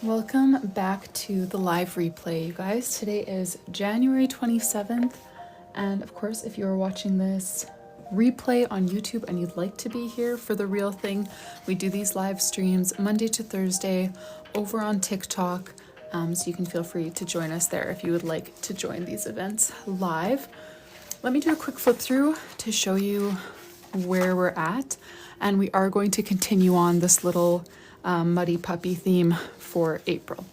Welcome back to the live replay, you guys. Today is January 27th, and of course, if you're watching this replay on YouTube and you'd like to be here for the real thing, we do these live streams Monday to Thursday over on TikTok, so you can feel free to join us there if you would like to join these events live. Let me do a quick flip through to show you where we're at, and we are going to continue on this little muddy puppy theme for April.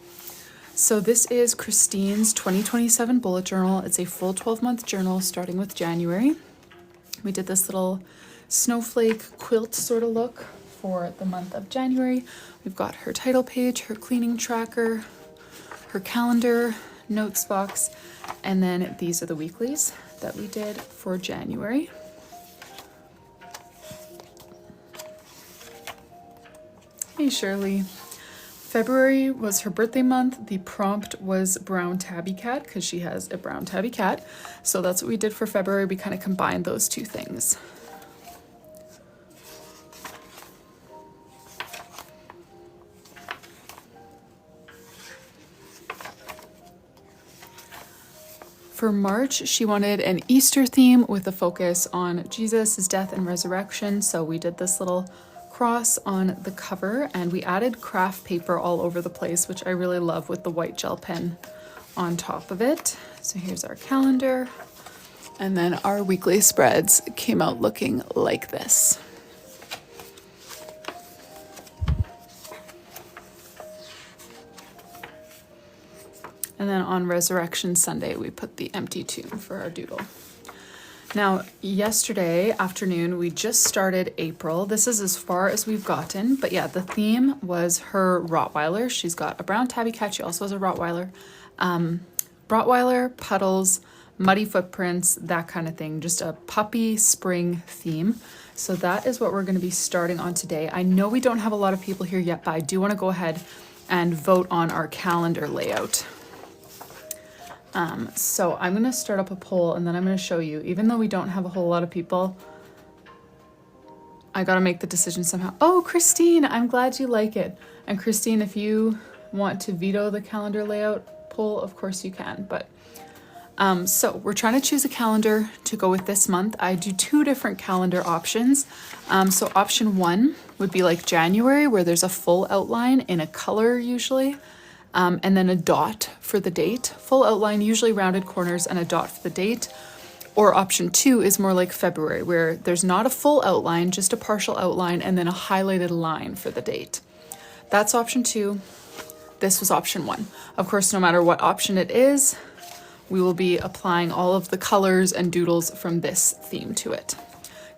So this is Kristine's 2027 bullet journal. It's a full 12-month journal starting with January. We did this little snowflake quilt sort of look for the month of January. We've got her title page, her cleaning tracker, her calendar, notes box, and then these are the weeklies that we did for January. Hey Shirley. February was her birthday month. The prompt was brown tabby cat because she has a brown tabby cat. So that's what we did for February. We kind of combined those two things. For March, she wanted an Easter theme with a focus on Jesus' death and resurrection. So we did this little cross on the cover, and we added craft paper all over the place, which I really love, with the white gel pen on top of it. So here's our calendar, and then our weekly spreads came out looking like this. And then on Resurrection Sunday, we put the empty tomb for our doodle. Now, yesterday afternoon, we just started April. This is as far as we've gotten, but yeah, the theme was her Rottweiler. She's got a brown tabby cat. She also has a Rottweiler. Rottweiler, Puddles, muddy footprints, that kind of thing. Just a puppy spring theme. So that is what we're going to be starting on today. I know we don't have a lot of people here yet, but I do want to go ahead and vote on our calendar layout. So I'm going to start up a poll, and then I'm going to show you. Even though we don't have a whole lot of people, I got to make the decision somehow. Oh, Kristine, I'm glad you like it. And Kristine, if you want to veto the calendar layout poll, of course you can. But so we're trying to choose a calendar to go with this month. I do two different calendar options. So option one would be like January, where there's a full outline in a color usually. And then a dot for the date. Full outline, usually rounded corners, and a dot for the date. Or option two is more like February, where there's not a full outline, just a partial outline, and then a highlighted line for the date. That's option two. This was option one. Of course, no matter what option it is, we will be applying all of the colors and doodles from this theme to it.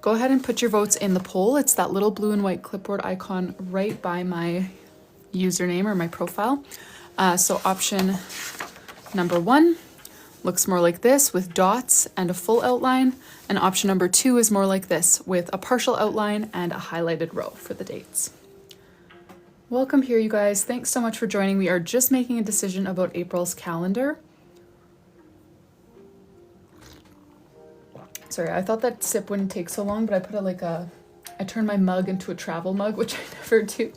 Go ahead and put your votes in the poll. It's that little blue and white clipboard icon right by my username or my profile. So option number one looks more like this with dots and a full outline. And option number two is more like this with a partial outline and a highlighted row for the dates. Welcome here, you guys. Thanks so much for joining. We are just making a decision about April's calendar. Sorry, I thought that sip wouldn't take so long, but I put it like I turned my mug into a travel mug, which I never do.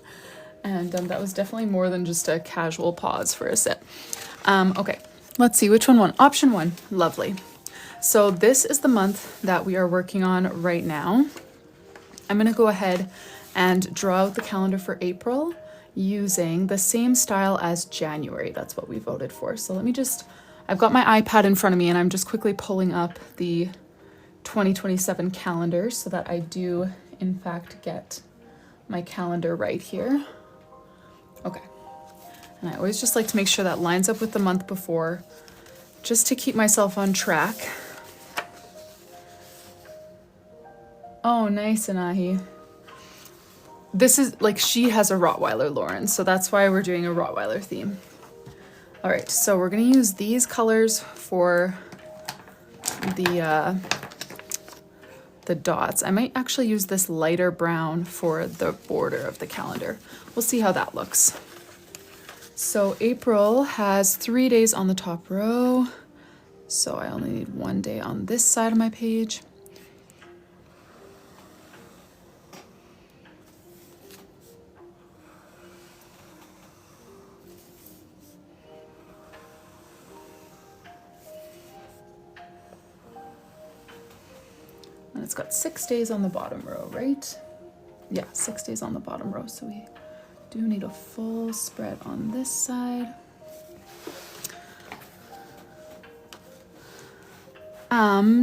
And that was definitely more than just a casual pause for a sip. Okay, let's see which one won. Option one, lovely. So this is the month that we are working on right now. I'm gonna go ahead and draw out the calendar for April using the same style as January. That's what we voted for. So let me I've got my iPad in front of me, and I'm just quickly pulling up the 2027 calendar so that I do in fact get my calendar right here. Okay, and I always just like to make sure that lines up with the month before, just to keep myself on track. Oh, nice, Anahi. This is like, she has a Rottweiler, Lauren, so that's why we're doing a Rottweiler theme. All right, so we're gonna use these colors for the dots. I might actually use this lighter brown for the border of the calendar. We'll see how that looks. So April has 3 days on the top row. So I only need 1 day on this side of my page. And it's got 6 days on the bottom row, right? Yeah, 6 days on the bottom row. So we do need a full spread on this side.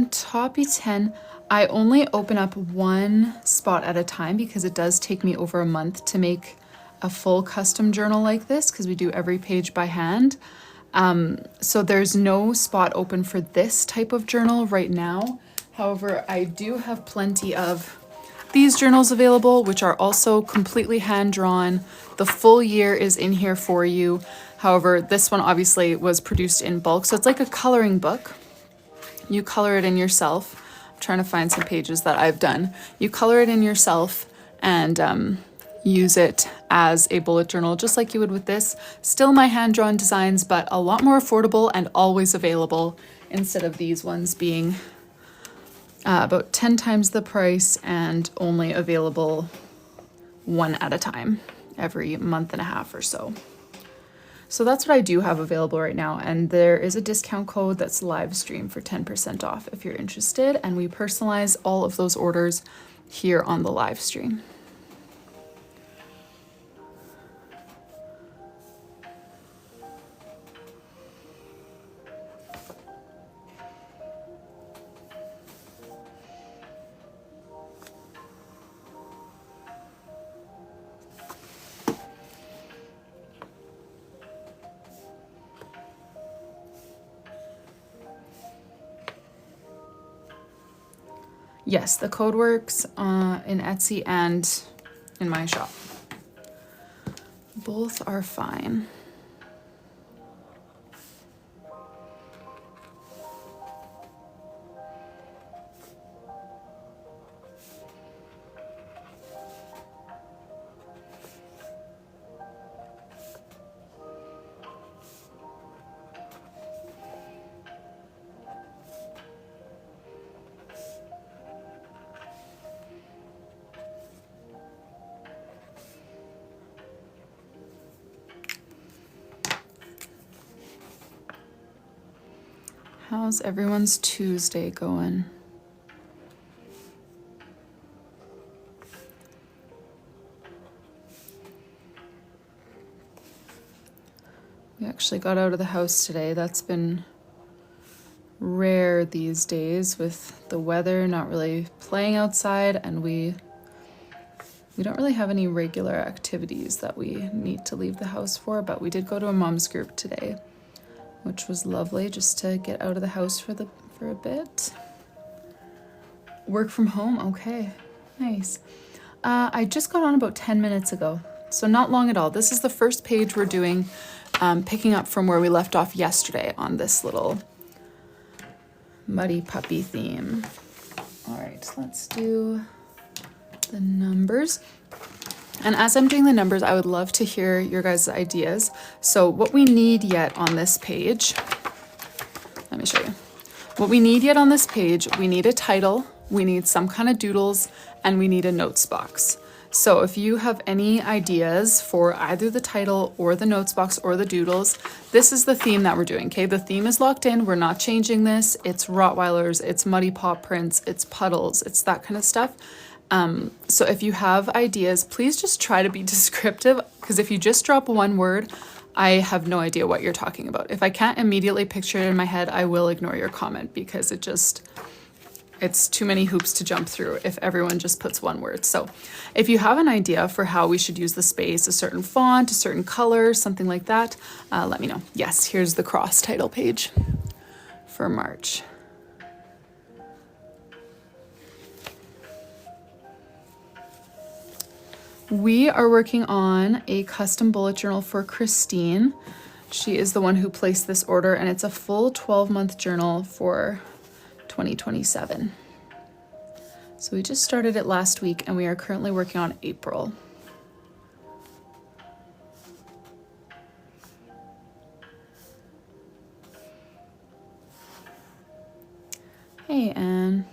Toppy 10, I only open up one spot at a time because it does take me over a month to make a full custom journal like this because we do every page by hand. So there's no spot open for this type of journal right now. However, I do have plenty of these journals available, which are also completely hand-drawn. The full year is in here for you. However, this one obviously was produced in bulk, so it's like a coloring book. You color it in yourself. I'm trying to find some pages that I've done. You color it in yourself and use it as a bullet journal, just like you would with this. Still my hand-drawn designs, but a lot more affordable and always available instead of these ones being about 10 times the price and only available one at a time every month and a half or so. So that's what I do have available right now, and there is a discount code that's live stream for 10% off if you're interested, and we personalize all of those orders here on the live stream. Yes, the code works in Etsy and in my shop. Both are fine. How's everyone's Tuesday going? We actually got out of the house today. That's been rare these days with the weather not really playing outside, and we don't really have any regular activities that we need to leave the house for, but we did go to a mom's group today, which was lovely just to get out of the house for a bit. Work from home, okay, nice. I just got on about 10 minutes ago, so not long at all. This is the first page we're doing, picking up from where we left off yesterday on this little muddy puppy theme. All right, let's do the numbers. And as I'm doing the numbers, I would love to hear your guys' ideas. So what we need yet on this page, let me show you. What we need yet on this page, we need a title, we need some kind of doodles, and we need a notes box. So if you have any ideas for either the title or the notes box or the doodles, this is the theme that we're doing, okay? The theme is locked in, we're not changing this. It's Rottweilers, it's muddy paw prints, it's puddles, it's that kind of stuff. So if you have ideas, please just try to be descriptive, because if you just drop one word, I have no idea what you're talking about. If I can't immediately picture it in my head, I will ignore your comment because it's too many hoops to jump through if everyone just puts one word. So if you have an idea for how we should use the space, a certain font, a certain color, something like that, let me know. Yes, here's the cross title page for March. We are working on a custom bullet journal for Kristine. She is the one who placed this order, and it's a full 12-month journal for 2027. So we just started it last week, and we are currently working on April. Hey, Anne.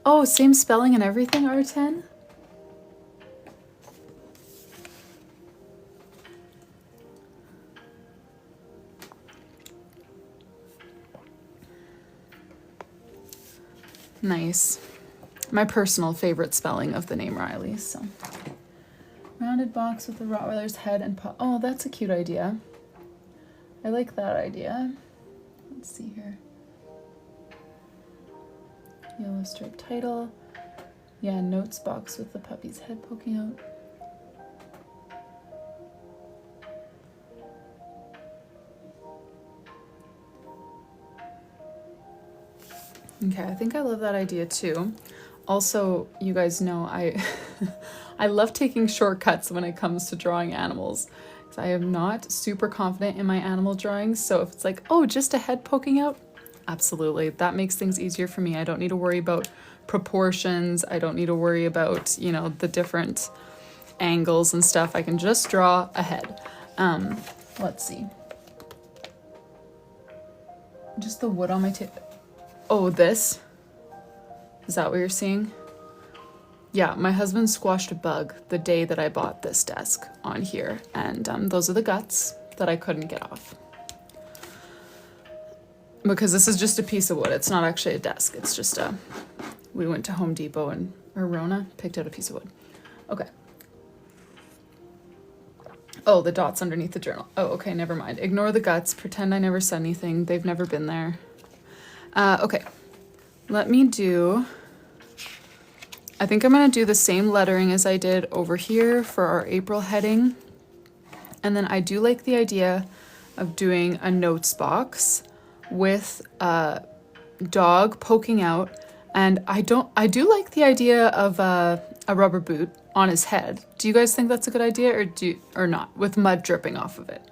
Oh, same spelling and everything, R10? Nice. My personal favorite spelling of the name Rylee, so. Rounded box with the Rottweiler's head and paw. Oh, that's a cute idea. I like that idea. Let's see here. Yellow striped title. Yeah, notes box with the puppy's head poking out. Okay, I think I love that idea too. Also, you guys know I I love taking shortcuts when it comes to drawing animals. I am not super confident in my animal drawings, so if it's like, oh, just a head poking out, absolutely. That makes things easier for me. I don't need to worry about proportions. I don't need to worry about, you know, the different angles and stuff. I can just draw a head. Let's see. Just the wood on my table. Oh, this? Is that what you're seeing? Yeah, my husband squashed a bug the day that I bought this desk on here, and those are the guts that I couldn't get off. Because this is just a piece of wood. It's not actually a desk. It's just a... We went to Home Depot and Rona picked out a piece of wood. Okay. Oh, the dots underneath the journal. Oh, okay, never mind. Ignore the guts. Pretend I never said anything. They've never been there. Okay. Let me do... I think I'm going to do the same lettering as I did over here for our April heading. And then I do like the idea of doing a notes box with a dog poking out. And I do like the idea of a rubber boot on his head. Do you guys think that's a good idea or not? With mud dripping off of it.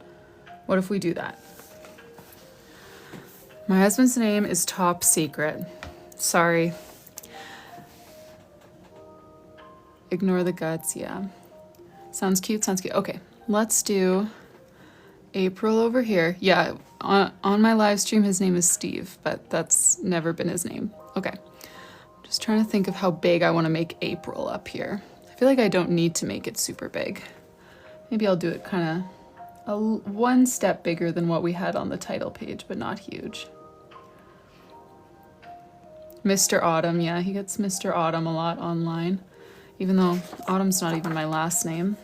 What if we do that? My husband's name is top secret. Sorry. Ignore the guts, yeah. Sounds cute, sounds cute. Okay, let's do April over here. Yeah, on my live stream, his name is Steve, but that's never been his name. Okay, just trying to think of how big I want to make April up here. I feel like I don't need to make it super big. Maybe I'll do it kind of one step bigger than what we had on the title page, but not huge. Mr. Autumn, yeah, he gets Mr. Autumn a lot online. Even though Autumn's not even my last name.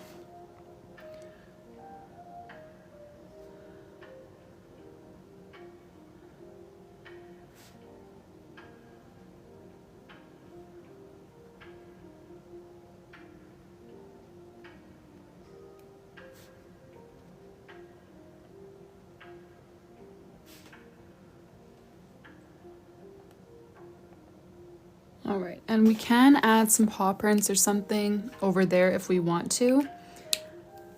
All right, and we can add some paw prints or something over there if we want to.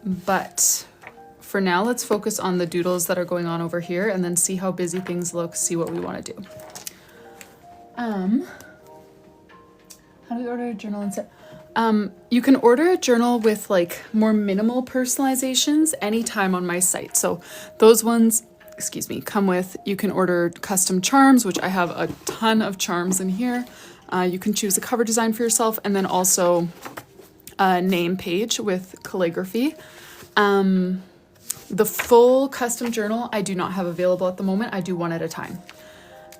But for now, let's focus on the doodles that are going on over here and then see how busy things look, see what we want to do. How do we order a journal instead? You can order a journal with like more minimal personalizations anytime on my site. So those ones, excuse me, come with, you can order custom charms, which I have a ton of charms in here. You can choose a cover design for yourself and then also a name page with calligraphy. The full custom journal I do not have available at the moment. I do one at a time.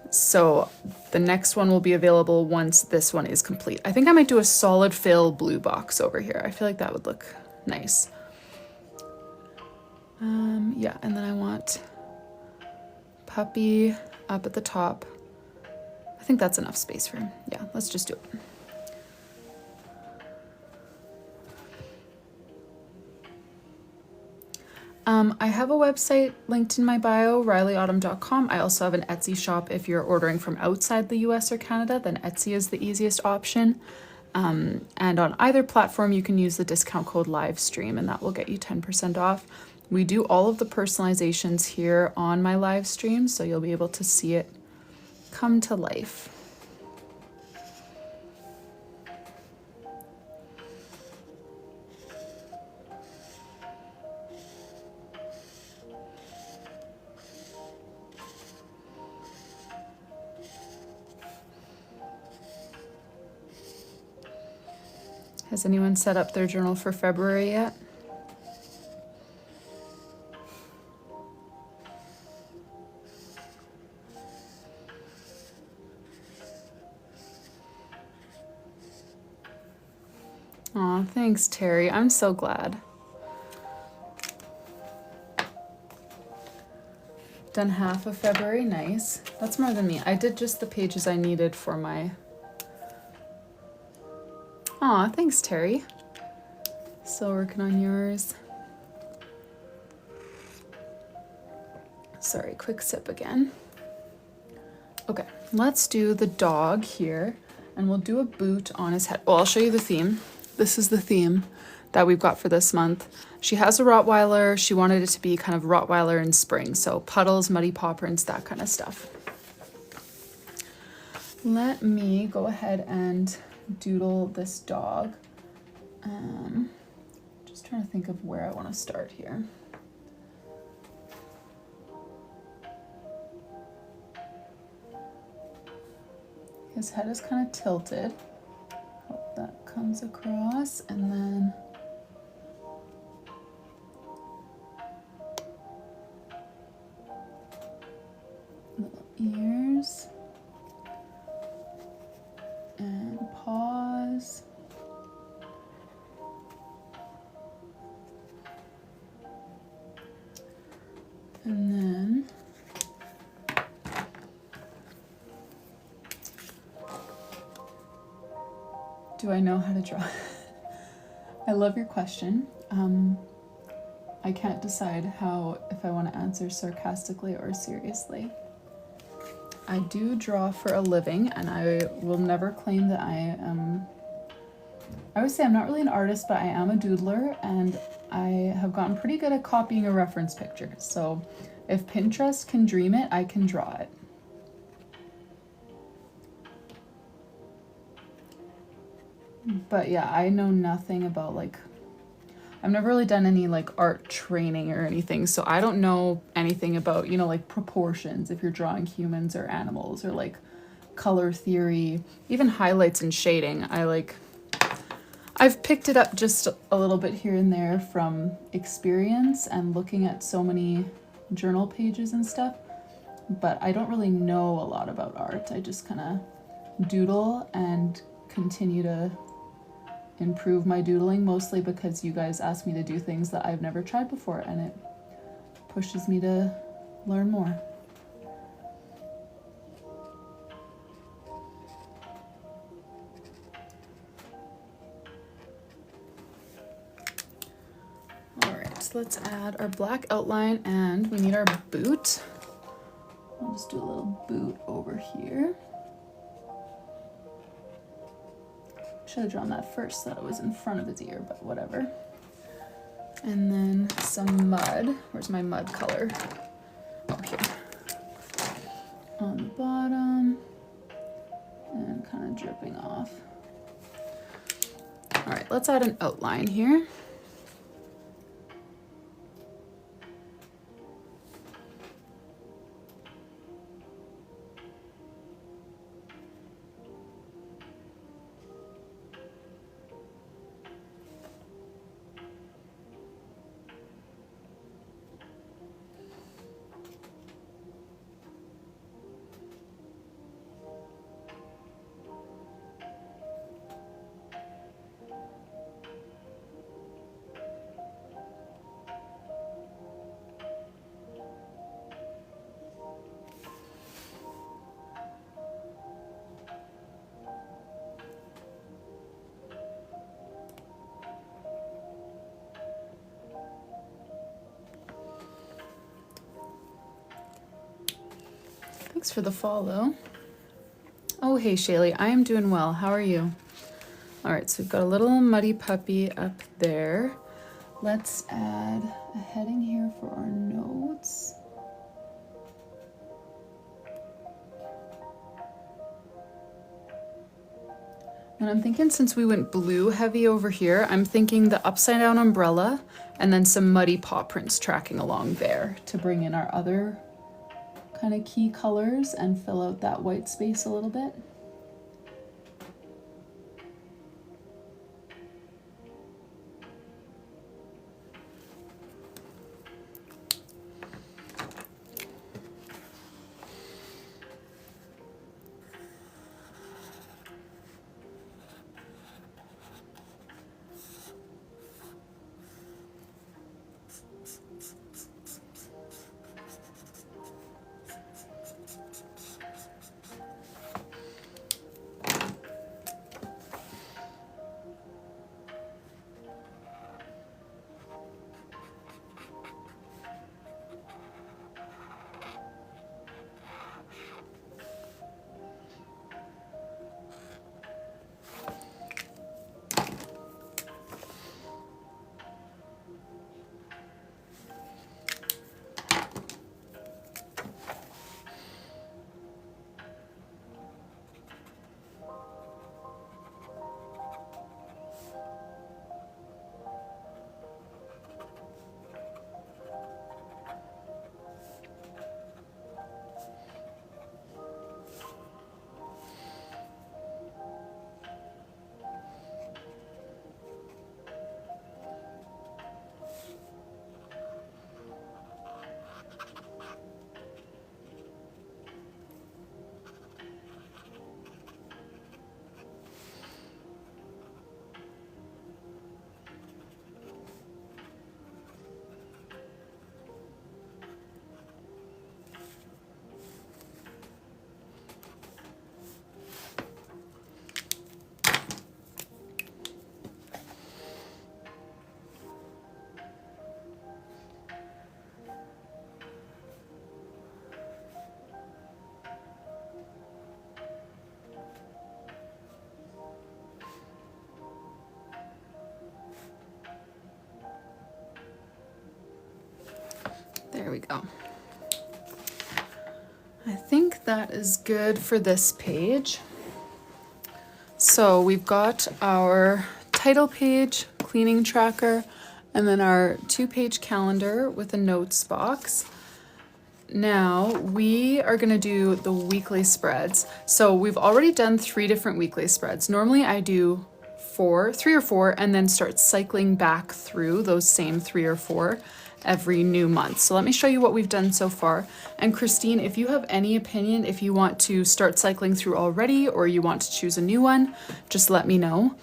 So the next one will be available once this one is complete. I think I might do a solid fill blue box over here. I feel like that would look nice. Yeah, and then I want puppy up at the top. I think that's enough space for him. Yeah, let's just do it. I have a website linked in my bio, RyleeAutumn.com. I also have an Etsy shop. If you're ordering from outside the US or Canada, then Etsy is the easiest option. And on either platform, you can use the discount code LIVESTREAM and that will get you 10% off. We do all of the personalizations here on my live stream, so you'll be able to see it come to life. Has anyone set up their journal for February yet? Aw, thanks, Terry. I'm so glad. Done half of February, nice. That's more than me. I did just the pages I needed for my... Aw, thanks, Terry. Still working on yours. Sorry, quick sip again. Okay, let's do the dog here, and we'll do a boot on his head. Well, I'll show you the theme. This is the theme that we've got for this month. She has a Rottweiler. She wanted it to be kind of Rottweiler in spring. So puddles, muddy paw prints, that kind of stuff. Let me go ahead and doodle this dog. Just trying to think of where I want to start here. His head is kind of tilted. Hope that comes across, and then little ears and paws. And then do I know how to draw? I love your question. I can't decide if I want to answer sarcastically or seriously. I do draw for a living, and I will never claim that I would say I'm not really an artist, but I am a doodler, and I have gotten pretty good at copying a reference picture. So if Pinterest can dream it, I can draw it. But yeah, I know nothing about, like, I've never really done any like art training or anything, so I don't know anything about, you know, like proportions if you're drawing humans or animals, or like color theory, even highlights and shading. I've picked it up just a little bit here and there from experience and looking at so many journal pages and stuff, but I don't really know a lot about art. I just kind of doodle and continue to improve my doodling, mostly because you guys ask me to do things that I've never tried before, and it pushes me to learn more. All right, so let's add our black outline, and we need our boot. I'll just do a little boot over here. Should have drawn that first so that it was in front of his ear, but whatever. And then some mud. Where's my mud color? Oh, here. On the bottom. And kind of dripping off. All right, let's add an outline here. Thanks for the follow. Oh, hey, Shaylee. I am doing well. How are you? All right, so we've got a little muddy puppy up there. Let's add a heading here for our notes. And I'm thinking, since we went blue heavy over here, I'm thinking the upside down umbrella and then some muddy paw prints tracking along there to bring in our other kind of key colors and fill out that white space a little bit. There we go. I think that is good for this page. So we've got our title page, cleaning tracker, and then our 2-page calendar with a notes box. Now we are gonna do the weekly spreads. So we've already done 3 different weekly spreads. Normally I do 3 or 4, and then start cycling back through those same 3 or 4 every new month. So let me show you what we've done so far. And Kristine, if you have any opinion, if you want to start cycling through already or you want to choose a new one, just let me know.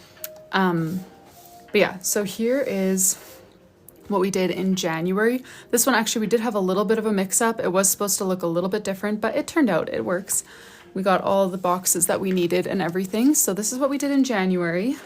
But yeah, so here is what we did in January. This one actually we did have a little bit of a mix up. It was supposed to look a little bit different, but it turned out it works. We got all the boxes that we needed and everything. So this is what we did in January.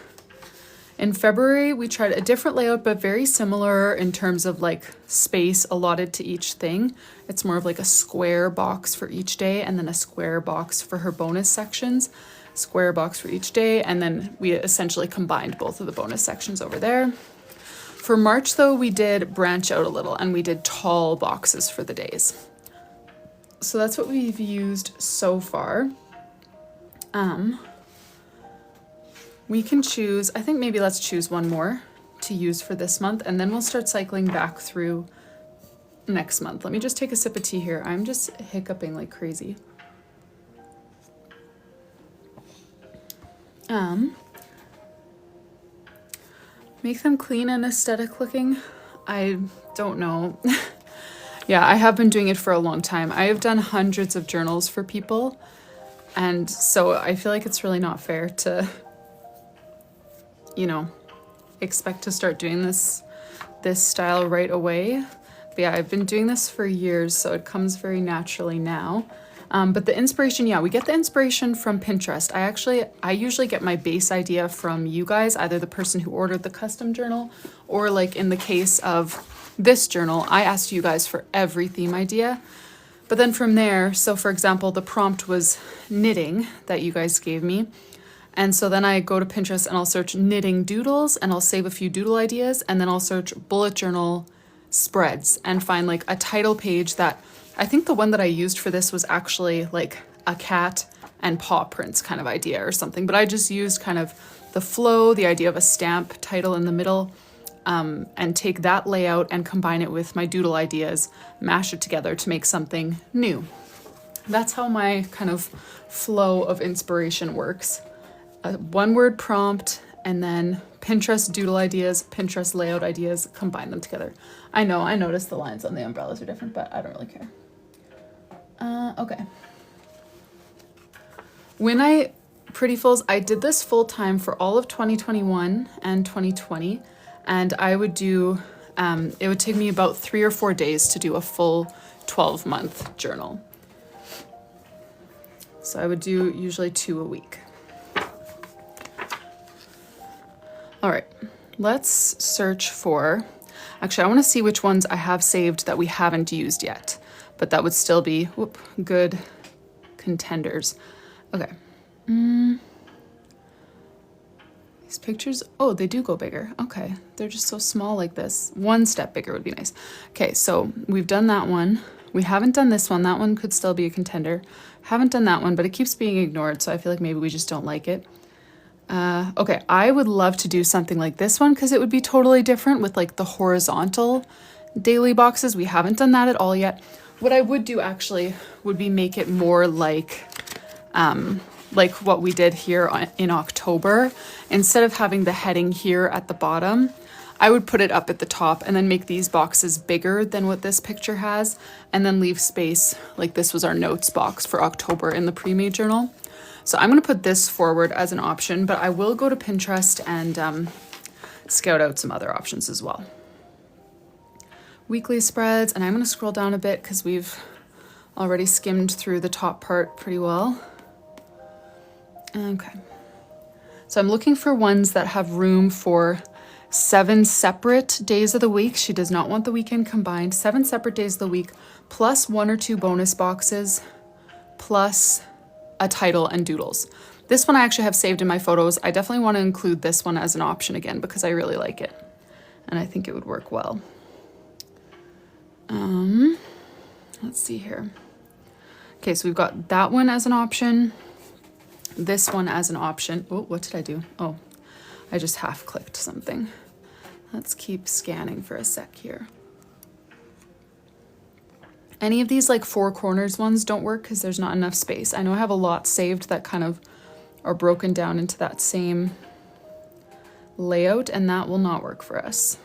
In February, we tried a different layout, but very similar in terms of like space allotted to each thing. It's more of like a square box for each day and then a square box for her bonus sections, square box for each day. And then we essentially combined both of the bonus sections over there. For March though, we did branch out a little and we did tall boxes for the days. So that's what we've used so far. We can choose, I think maybe let's choose one more to use for this month, and then we'll start cycling back through next month. Let me just take a sip of tea here. I'm just hiccuping like crazy. Make them clean and aesthetic looking. I don't know. Yeah, I have been doing it for a long time. I have done hundreds of journals for people, and so I feel like it's really not fair to, you know, expect to start doing this style right away. But yeah, I've been doing this for years, so it comes very naturally now. But the inspiration, yeah, we get the inspiration from Pinterest. I usually get my base idea from you guys, either the person who ordered the custom journal, or like in the case of this journal, I asked you guys for every theme idea. But then from there, so for example, the prompt was knitting that you guys gave me. And so then I go to Pinterest and I'll search knitting doodles and I'll save a few doodle ideas, and then I'll search bullet journal spreads and find like a title page that, I think the one that I used for this was actually like a cat and paw prints kind of idea or something, but I just used kind of the flow, the idea of a stamp title in the middle, and take that layout and combine it with my doodle ideas, mash it together to make something new. That's how my kind of flow of inspiration works. A 1-word prompt, and then Pinterest doodle ideas, Pinterest layout ideas, combine them together. I know, I noticed the lines on the umbrellas are different, but I don't really care. Okay. Prettyfuls, I did this full time for all of 2021 and 2020, and I would do, it would take me about 3 or 4 days to do a full 12-month journal. So I would do usually 2 a week. All right, let's search for, actually I wanna see which ones I have saved that we haven't used yet, but that would still be, good contenders. Okay. These pictures, oh, they do go bigger. Okay, they're just so small like this. 1 step bigger would be nice. Okay, so we've done that one. We haven't done this one. That one could still be a contender. Haven't done that one, but it keeps being ignored, so I feel like maybe we just don't like it. Okay, I would love to do something like this one because it would be totally different with like the horizontal daily boxes. We haven't done that at all yet. What I would do actually would be make it more like what we did here in October. Instead of having the heading here at the bottom, I would put it up at the top and then make these boxes bigger than what this picture has, and then leave space, like this was our notes box for October in the pre-made journal. So I'm gonna put this forward as an option, but I will go to Pinterest and scout out some other options as well. Weekly spreads, and I'm gonna scroll down a bit because we've already skimmed through the top part pretty well. Okay, so I'm looking for ones that have room for 7 separate days of the week. She does not want the weekend combined. 7 separate days of the week, plus 1 or 2 bonus boxes, plus a title and doodles. This one I actually have saved in my photos. I definitely want to include this one as an option again because I really like it and I think it would work well. let's see here. Okay, so we've got that one as an option, this one as an option. Oh, what did I do? Oh, I just half clicked something. Let's keep scanning for a sec here. Any of these like four corners ones don't work because there's not enough space. I know I have a lot saved that kind of are broken down into that same layout, and that will not work for us.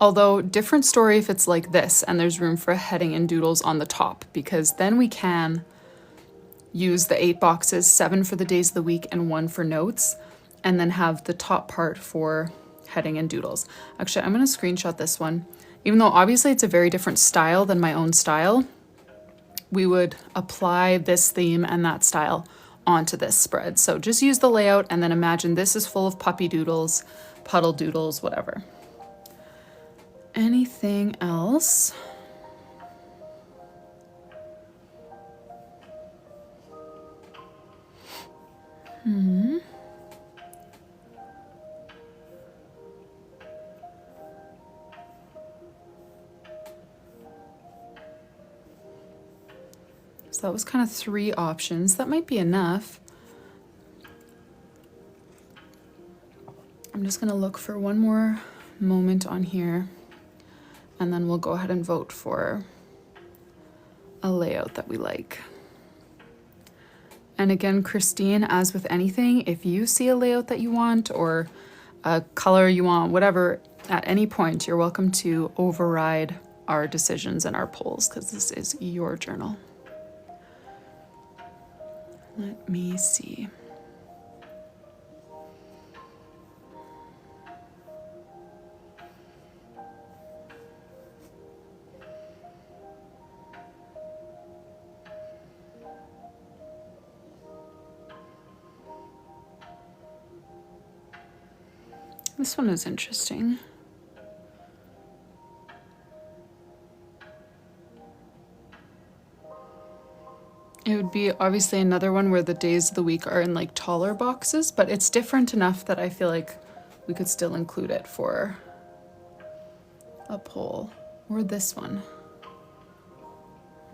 Although, different story if it's like this and there's room for a heading and doodles on the top, because then we can use the 8 boxes, 7 for the days of the week and 1 for notes, and then have the top part for heading and doodles. Actually, I'm going to screenshot this one. Even though obviously it's a very different style than my own style, we would apply this theme and that style onto this spread. So just use the layout and then imagine this is full of puppy doodles, puddle doodles, whatever. Anything else? So that was kind of 3 options. That might be enough. I'm just going to look for one more moment on here, and then we'll go ahead and vote for a layout that we like. And again, Kristine, as with anything, if you see a layout that you want or a color you want, whatever, at any point, you're welcome to override our decisions and our polls, because this is your journal. Let me see. This one is interesting. It would be obviously another one where the days of the week are in like taller boxes, but it's different enough that I feel like we could still include it for a poll. Or this one.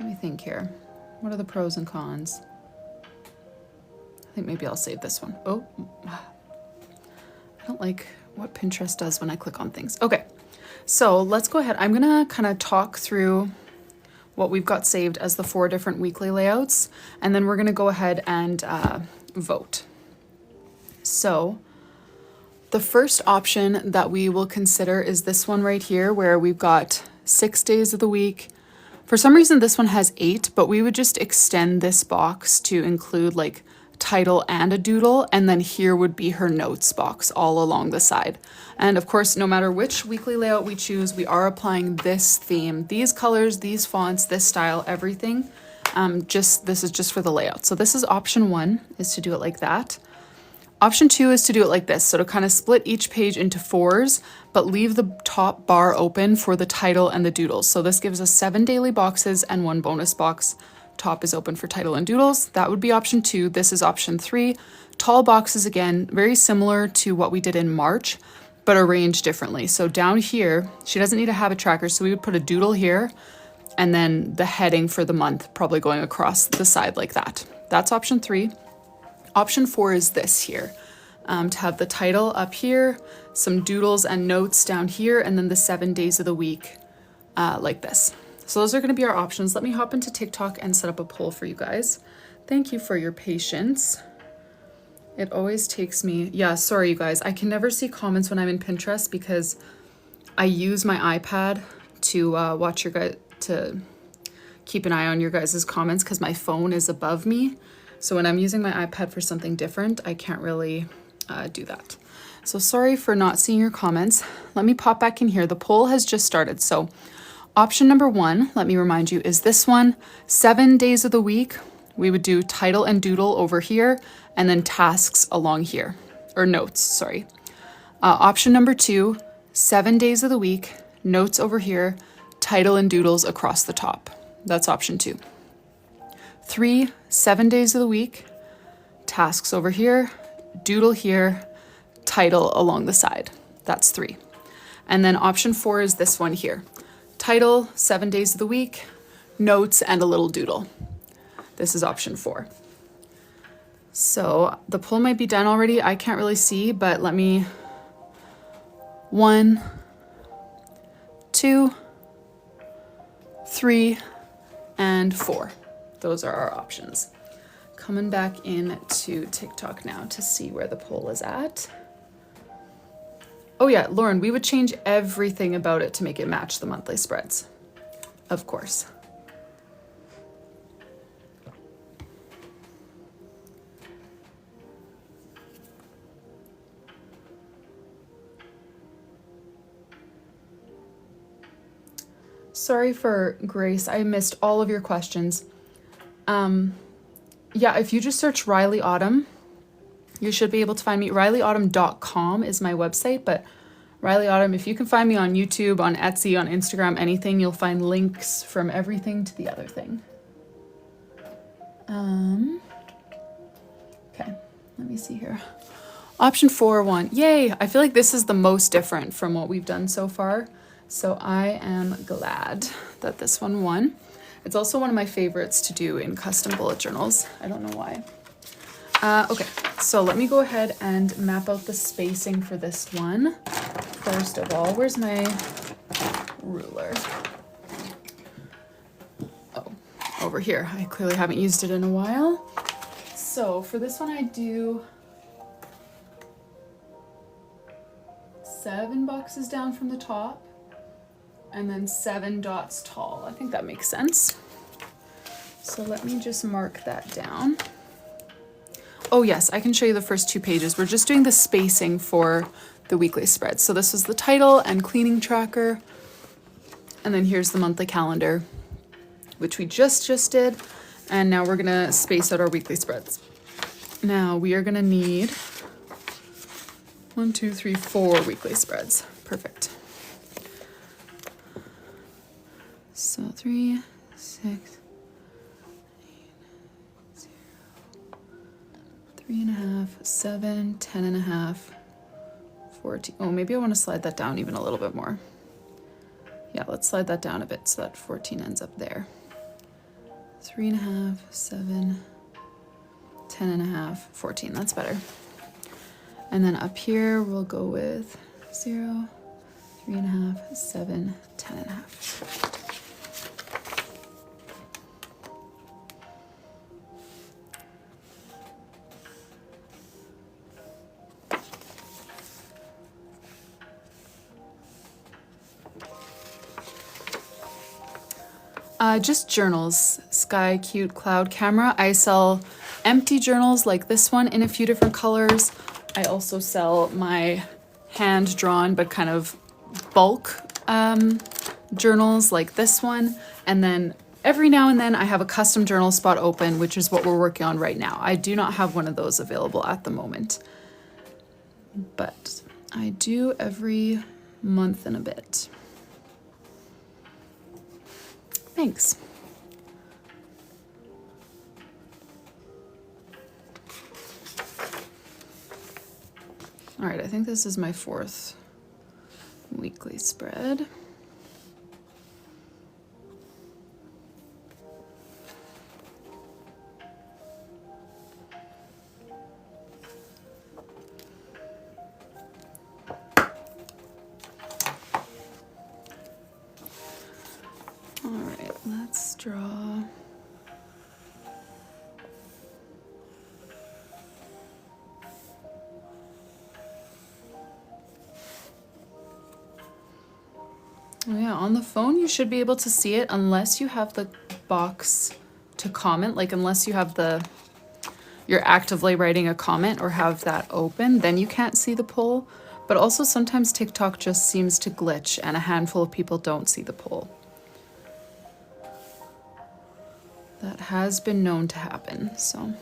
Let me think here. What are the pros and cons? I think maybe I'll save this one. Oh, I don't like what Pinterest does when I click on things. Okay, so let's go ahead. I'm gonna kind of talk through what we've got saved as the 4 different weekly layouts, and then we're gonna go ahead and vote. So the first option that we will consider is this one right here, where we've got 6 days of the week. For some reason, this one has 8, but we would just extend this box to include like title and a doodle, and then here would be her notes box all along the side. And of course, no matter which weekly layout we choose, we are applying this theme, these colors, these fonts, this style, everything. This is just for the layout. So this is option 1, is to do it like that. Option 2 is to do it like this, so to kind of split each page into 4s, but leave the top bar open for the title and the doodles. So this gives us 7 daily boxes and 1 bonus box. Top is open for title and doodles. That would be option 2. This is option 3. Tall boxes, again, very similar to what we did in March, but arranged differently. So down here, she doesn't need a habit tracker, so we would put a doodle here, and then the heading for the month probably going across the side like that. That's option 3. Option 4 is this here, to have the title up here, some doodles and notes down here, and then the 7 days of the week like this. So those are going to be our options. Let me hop into TikTok and set up a poll for you guys. Thank you for your patience. It always takes me, yeah, sorry you guys. I can never see comments when I'm in Pinterest because I use my iPad to watch your guys, to keep an eye on your guys' comments because my phone is above me. So when I'm using my iPad for something different, I can't really do that. So sorry for not seeing your comments. Let me pop back in here. The poll has just started. So option number 1, let me remind you, is this one. 7 days of the week, we would do title and doodle over here, and then tasks along here, or notes, sorry. Option number 2, 7 days of the week, notes over here, title and doodles across the top. That's option 2. 3, 7 days of the week, tasks over here, doodle here, title along the side. That's 3. And then option 4 is this one here. Title, 7 days of the week, notes, and a little doodle. This is option 4. So the pull might be done already. I can't really see, but let me... 1, 2, 3, and 4. Those are our options. Coming back into TikTok now to see where the poll is at. Oh yeah, Lauren, we would change everything about it to make it match the monthly spreads. Of course. Sorry for Grace, I missed all of your questions. Yeah, if you just search Rylee Autumn, you should be able to find me. RyleeAutumn.com is my website, but Rylee Autumn, if you can find me on YouTube, on Etsy, on Instagram, anything, you'll find links from everything to the other thing. Okay, let me see here. Option 4, 1. Yay! I feel like this is the most different from what we've done so far. So I am glad that this one won. It's also one of my favorites to do in custom bullet journals. I don't know why. Okay, so let me go ahead and map out the spacing for this one. First of all, where's my ruler? Oh, over here. I clearly haven't used it in a while. So for this one, I do 7 boxes down from the top and then 7 dots tall. I think that makes sense. So let me just mark that down. Oh yes, I can show you the first 2 pages. We're just doing the spacing for the weekly spread. So this is the title and cleaning tracker. And then here's the monthly calendar, which we just did. And now we're gonna space out our weekly spreads. Now we are gonna need 1, 2, 3, 4 weekly spreads. Perfect. So 3, 6, 3.5, 7, 10.5, 14. Oh, maybe I want to slide that down even a little bit more. Yeah, let's slide that down a bit so that 14 ends up there. 3.5, 7, 10.5, 14. That's better. And then up here we'll go with 0, 3.5, 7, 10.5. Just journals, Sky Cute Cloud Camera. I sell empty journals like this one in a few different colors. I also sell my hand-drawn but kind of bulk journals like this one. And then every now and then I have a custom journal spot open, which is what we're working on right now. I do not have one of those available at the moment, but I do every month and a bit. Thanks. All right, I think this is my 4th weekly spread. All right, let's draw. Oh yeah, on the phone you should be able to see it unless you have the box to comment, like unless you have you're actively writing a comment or have that open, then you can't see the poll. But also sometimes TikTok just seems to glitch and a handful of people don't see the poll. That has been known to happen, so.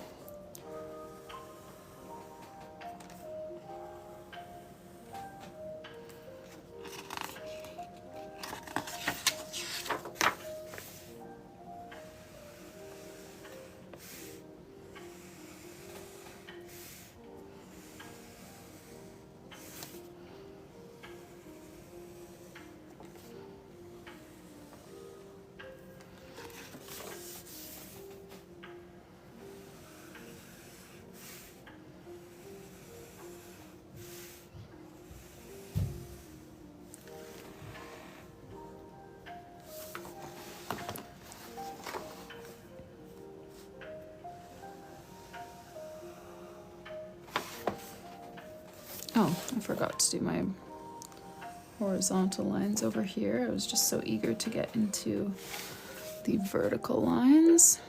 Oh, I forgot to do my horizontal lines over here. I was just so eager to get into the vertical lines.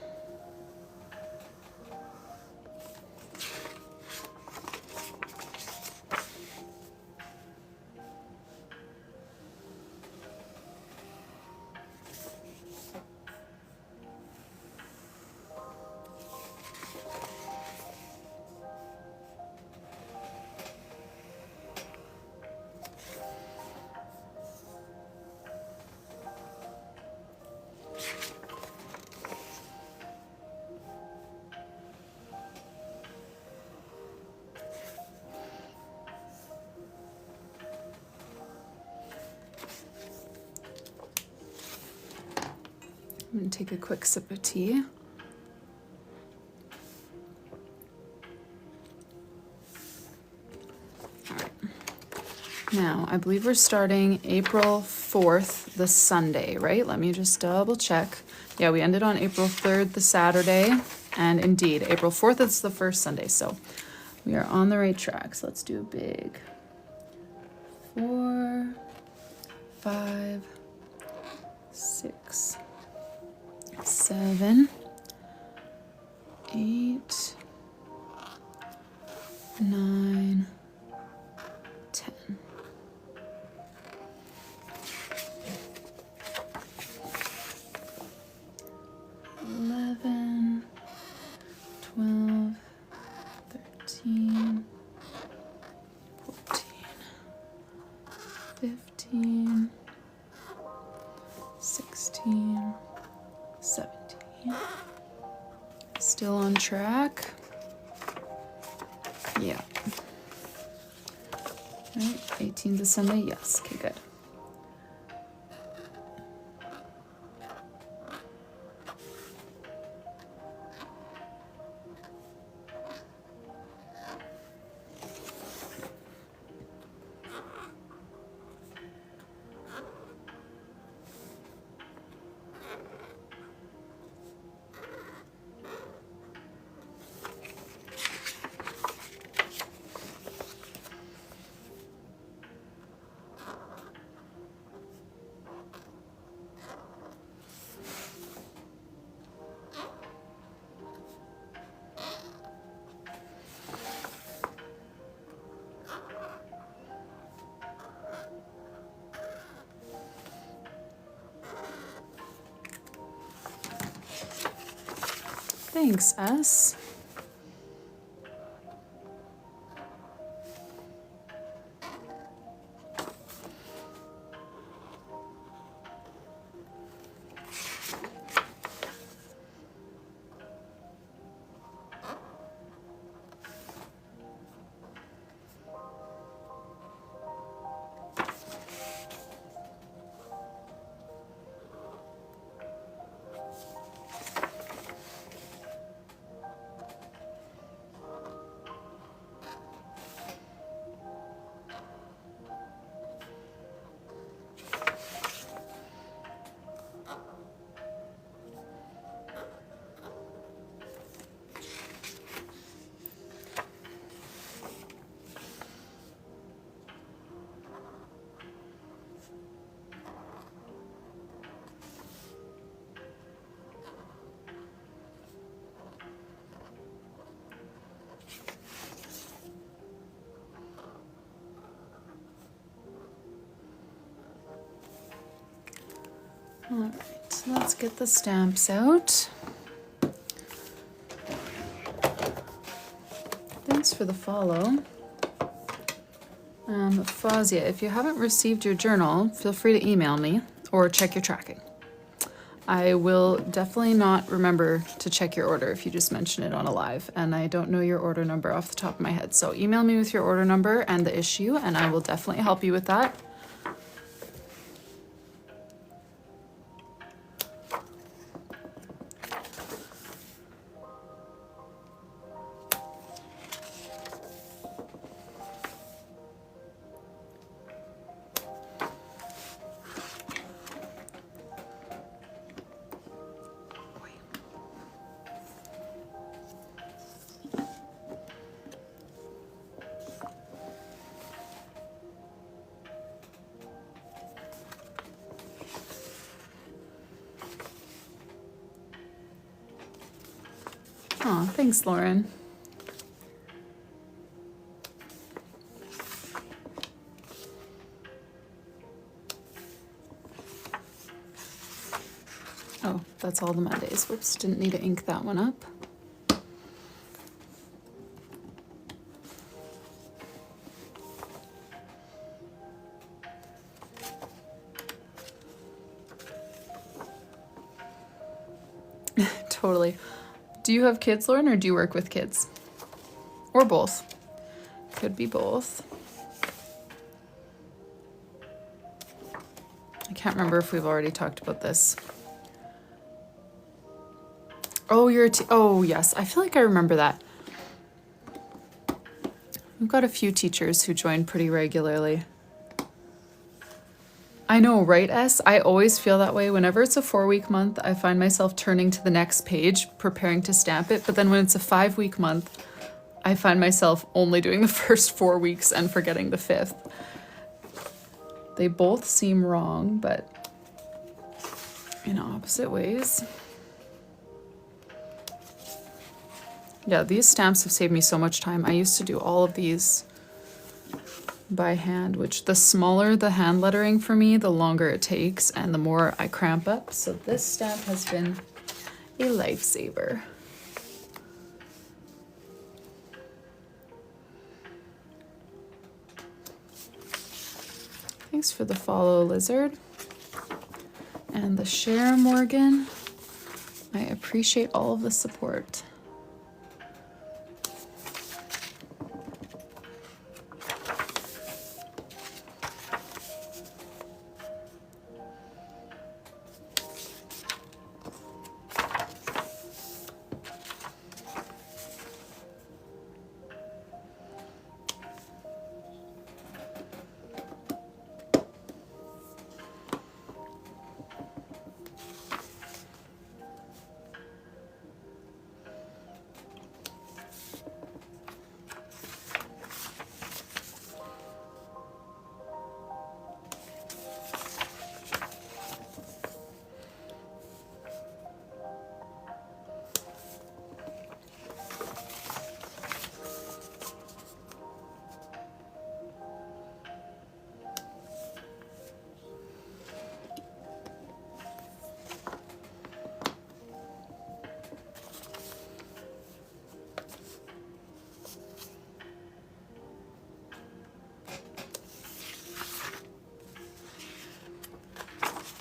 I'm going to take a quick sip of tea. All right. Now, I believe we're starting April 4th, the Sunday, right? Let me just double check. Yeah, we ended on April 3rd, the Saturday. And indeed, April 4th is the first Sunday. So we are on the right track. So let's do a big 4, 5, 6, 7, 8, 9, 10. 11, 12, 13, 14, 15, 16, 17. Still on track. Yeah. Right, 18th is Sunday. Yes. Okay, good. Thanks, S. All right, so let's get the stamps out. Thanks for the follow. Fazia, if you haven't received your journal, feel free to email me or check your tracking. I will definitely not remember to check your order if you just mention it on a live, and I don't know your order number off the top of my head. So email me with your order number and the issue, and I will definitely help you with that. Oh, thanks, Lauren. Oh, that's all the Mondays. Whoops, didn't need to ink that one up. Totally. Do you have kids, Lauren, or do you work with kids? Or both? Could be both. I can't remember if we've already talked about this. Oh, you're oh, yes. I feel like I remember that. We've got a few teachers who join pretty regularly. I know, right, S? I always feel that way. Whenever it's a 4-week month, I find myself turning to the next page, preparing to stamp it. But then when it's a 5-week month, I find myself only doing the first 4 weeks and forgetting the 5th. They both seem wrong, but in opposite ways. Yeah, these stamps have saved me so much time. I used to do all of these by hand, which the smaller the hand lettering for me, the longer it takes and the more I cramp up. So this stamp has been a lifesaver. Thanks for the follow, Lizard. And the share, Morgan. I appreciate all of the support.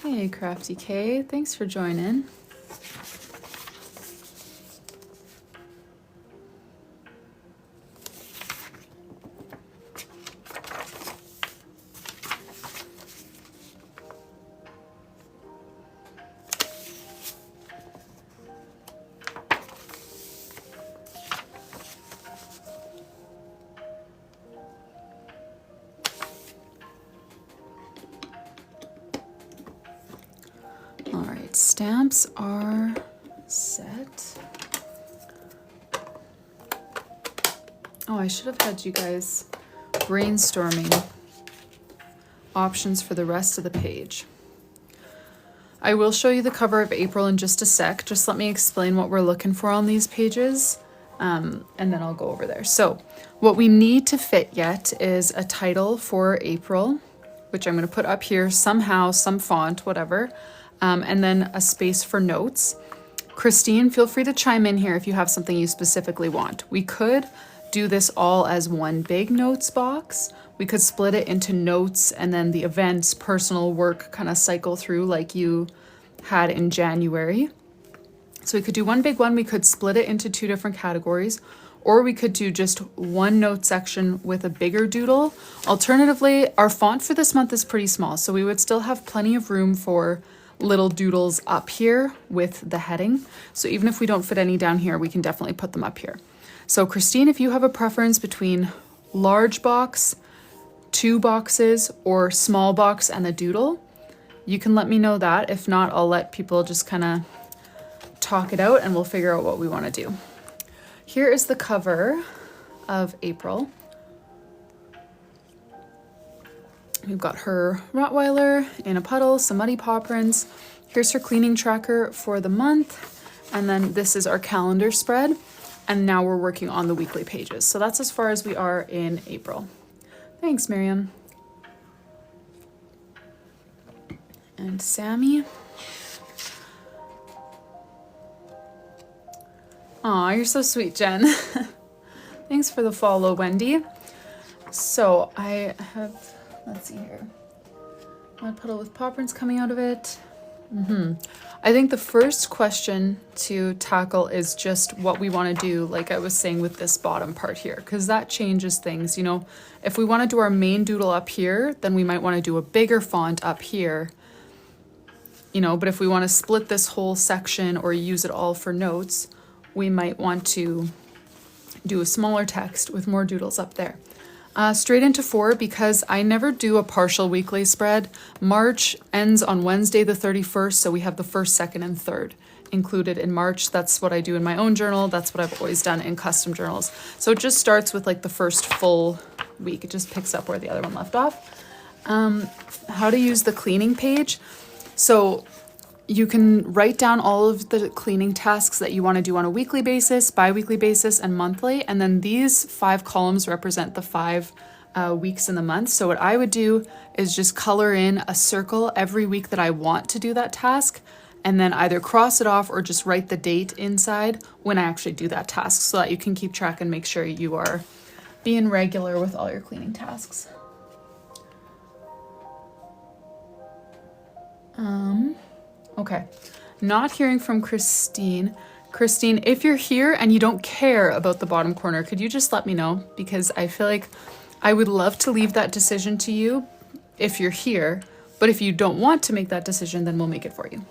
Hey, Crafty K, thanks for joining. Stamps are set. Oh, I should have had you guys brainstorming options for the rest of the page. I will show you the cover of April in just a sec. Just let me explain what we're looking for on these pages, and then I'll go over there. So what we need to fit yet is a title for April, which I'm going to put up here somehow, some font, whatever. And then a space for notes. Kristine, feel free to chime in here if you have something you specifically want. We could do this all as one big notes box. We could split it into notes and then the events, personal, work kind of cycle through like you had in January. So we could do one big one. We could split it into 2 different categories, or we could do just one note section with a bigger doodle. Alternatively, our font for this month is pretty small, so we would still have plenty of room for little doodles up here with the heading. So even if we don't fit any down here, we can definitely put them up here. So Kristine, if you have a preference between large box, 2 boxes, or small box and a doodle, you can let me know that. If not, I'll let people just kind of talk it out and we'll figure out what we want to do. Here is the cover of April. We've got her Rottweiler in a puddle, some muddy paw prints. Here's her cleaning tracker for the month. And then this is our calendar spread. And now we're working on the weekly pages. So that's as far as we are in April. Thanks, Miriam. And Sammy. Aw, you're so sweet, Jen. Thanks for the follow, Wendy. So I have, let's see here. Mud puddle with paw prints coming out of it. I think the first question to tackle is just what we want to do, like I was saying with this bottom part here, because that changes things. You know, if we want to do our main doodle up here, then we might want to do a bigger font up here. You know, but if we want to split this whole section or use it all for notes, we might want to do a smaller text with more doodles up there. Straight into 4, because I never do a partial weekly spread. March ends on Wednesday the 31st, so we have the 1st, 2nd, and 3rd included in March. That's what I do in my own journal. That's what I've always done in custom journals. So it just starts with like the first full week. It just picks up where the other one left off. How to use the cleaning page. So you can write down all of the cleaning tasks that you want to do on a weekly basis, bi-weekly basis, and monthly. And then these 5 columns represent the 5 weeks in the month. So what I would do is just color in a circle every week that I want to do that task, and then either cross it off or just write the date inside when I actually do that task, so that you can keep track and make sure you are being regular with all your cleaning tasks. Okay, not hearing from Kristine. Kristine, if you're here and you don't care about the bottom corner, could you just let me know? Because I feel like I would love to leave that decision to you if you're here, but if you don't want to make that decision, then we'll make it for you.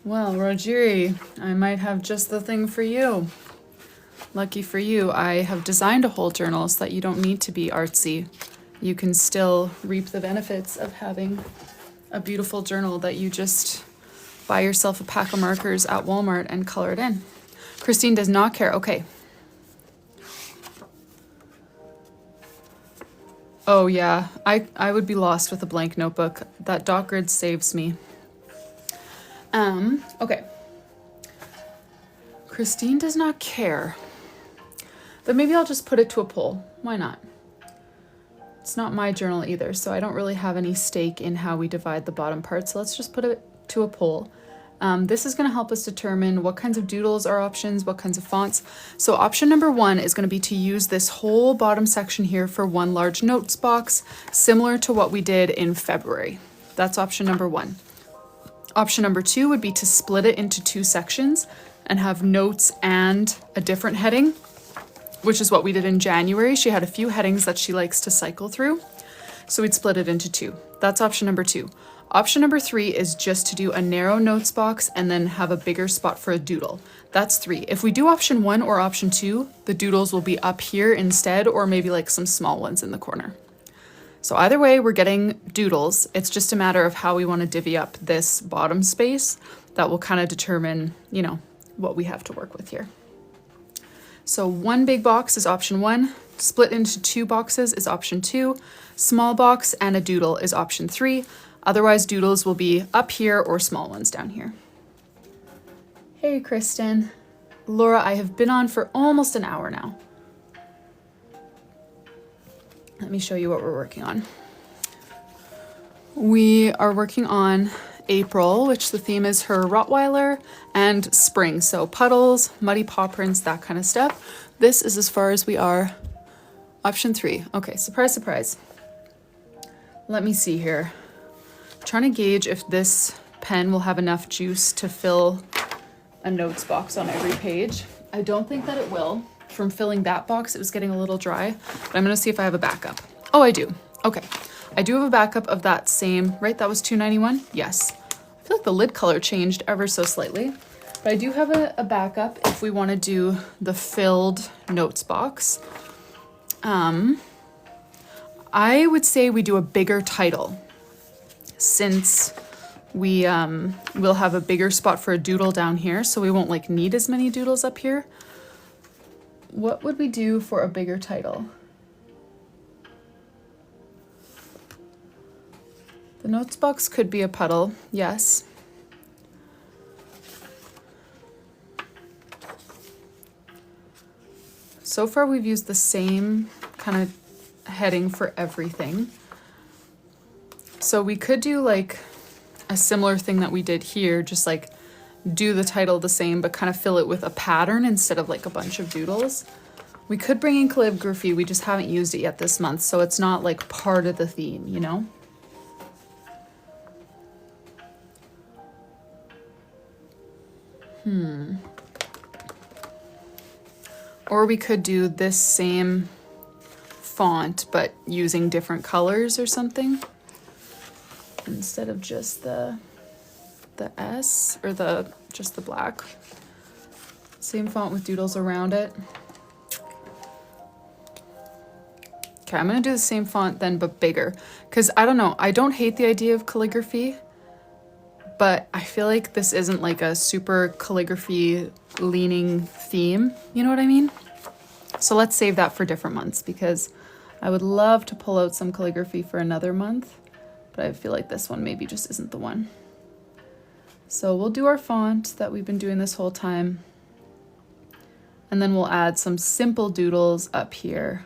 Well, Rogeri, I might have just the thing for you. Lucky for you, I have designed a whole journal so that you don't need to be artsy. You can still reap the benefits of having a beautiful journal that you just buy yourself a pack of markers at Walmart and color it in. Kristine does not care. Okay. Oh yeah, I would be lost with a blank notebook. That dot grid saves me. Okay. Kristine does not care. But maybe I'll just put it to a poll. Why not? It's not my journal either, so I don't really have any stake in how we divide the bottom part. So let's just put it to a poll. This is going to help us determine what kinds of doodles are options, what kinds of fonts. So option number 1 is going to be to use this whole bottom section here for one large notes box, similar to what we did in February. That's option number 1. Option number 2 would be to split it into 2 sections and have notes and a different heading, which is what we did in January. She had a few headings that she likes to cycle through, so we'd split it into 2. That's option number 2. Option number 3 is just to do a narrow notes box and then have a bigger spot for a doodle. That's 3. If we do option 1 or option 2, the doodles will be up here instead, or maybe like some small ones in the corner. So either way, we're getting doodles. It's just a matter of how we want to divvy up this bottom space. That will kind of determine, you know, what we have to work with here. So one big box is option 1, split into 2 boxes is option 2, small box and a doodle is option 3. Otherwise, doodles will be up here or small ones down here. Hey, Kristen. Laura, I have been on for almost an hour now. Let me show you what we're working on. We are working on April, which the theme is her Rottweiler, and spring, so puddles, muddy paw prints, that kind of stuff. This is as far as we are. Option 3. Okay, surprise, surprise. Let me see here. I'm trying to gauge if this pen will have enough juice to fill a notes box on every page. I don't think that it will. From filling that box, it was getting a little dry, but I'm gonna see if I have a backup. Oh, I do. Okay. I do have a backup of that same, right? That was $2.91? Yes. I feel like the lid color changed ever so slightly, but I do have a backup if we want to do the filled notes box. I would say we do a bigger title, since we will have a bigger spot for a doodle down here, so we won't like need as many doodles up here. What would we do for a bigger title? The notes box could be a puddle, yes. So far we've used the same kind of heading for everything. So we could do like a similar thing that we did here, just like do the title the same, but kind of fill it with a pattern instead of like a bunch of doodles. We could bring in calligraphy, we just haven't used it yet this month, so it's not like part of the theme, you know? Or we could do this same font, but using different colors or something. Instead of just the S, or just the black. Same font with doodles around it. Okay, I'm gonna do the same font then, but bigger. Because I don't know, I don't hate the idea of calligraphy, but I feel like this isn't like a super calligraphy leaning theme, you know what I mean? So let's save that for different months, because I would love to pull out some calligraphy for another month, but I feel like this one maybe just isn't the one. So we'll do our font that we've been doing this whole time, and then we'll add some simple doodles up here,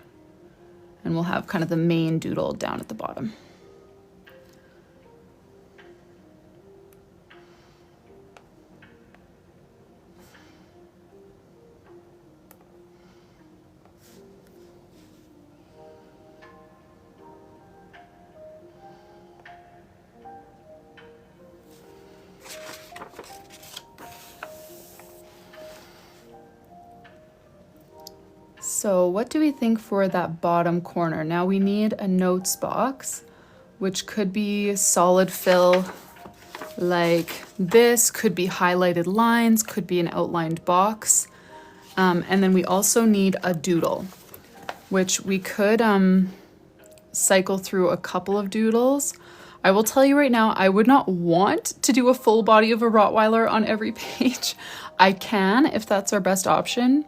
and we'll have kind of the main doodle down at the bottom. So what do we think for that bottom corner? Now we need a notes box, which could be solid fill like this, could be highlighted lines, could be an outlined box. And then we also need a doodle, which we could cycle through a couple of doodles. I will tell you right now, I would not want to do a full body of a Rottweiler on every page. I can, if that's our best option.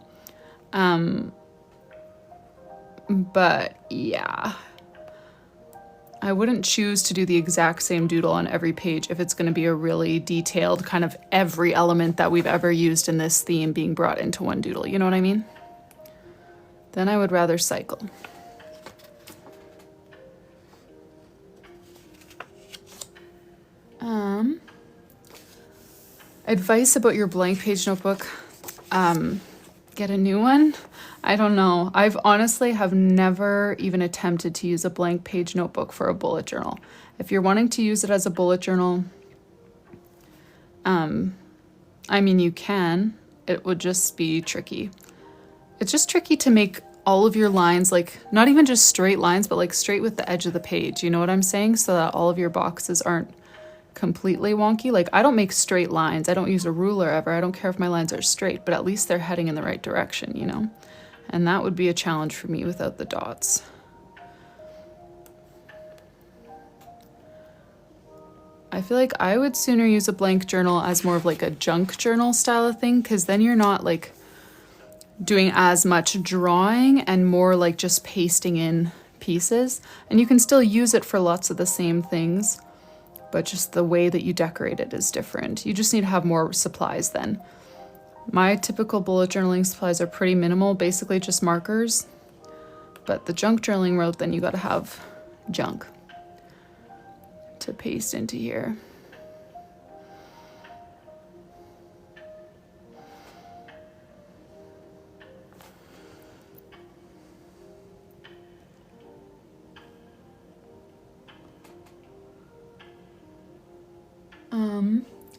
But yeah, I wouldn't choose to do the exact same doodle on every page if it's going to be a really detailed kind of every element that we've ever used in this theme being brought into one doodle. You know what I mean? Then I would rather cycle. Advice about your blank page notebook. Get a new one. I don't know. I've honestly have never even attempted to use a blank page notebook for a bullet journal. If you're wanting to use it as a bullet journal, I mean, you can. It would just be tricky. It's just tricky to make all of your lines, like not even just straight lines, but like straight with the edge of the page. You know what I'm saying? So that all of your boxes aren't completely wonky. Like I don't make straight lines. I don't use a ruler ever. I don't care if my lines are straight, but at least they're heading in the right direction, you know? And that would be a challenge for me without the dots. I feel like I would sooner use a blank journal as more of like a junk journal style of thing, because then you're not like doing as much drawing and more like just pasting in pieces. And you can still use it for lots of the same things, but just the way that you decorate it is different. You just need to have more supplies then. My typical bullet journaling supplies are pretty minimal, basically just markers. But the junk journaling route, then you gotta have junk to paste into here.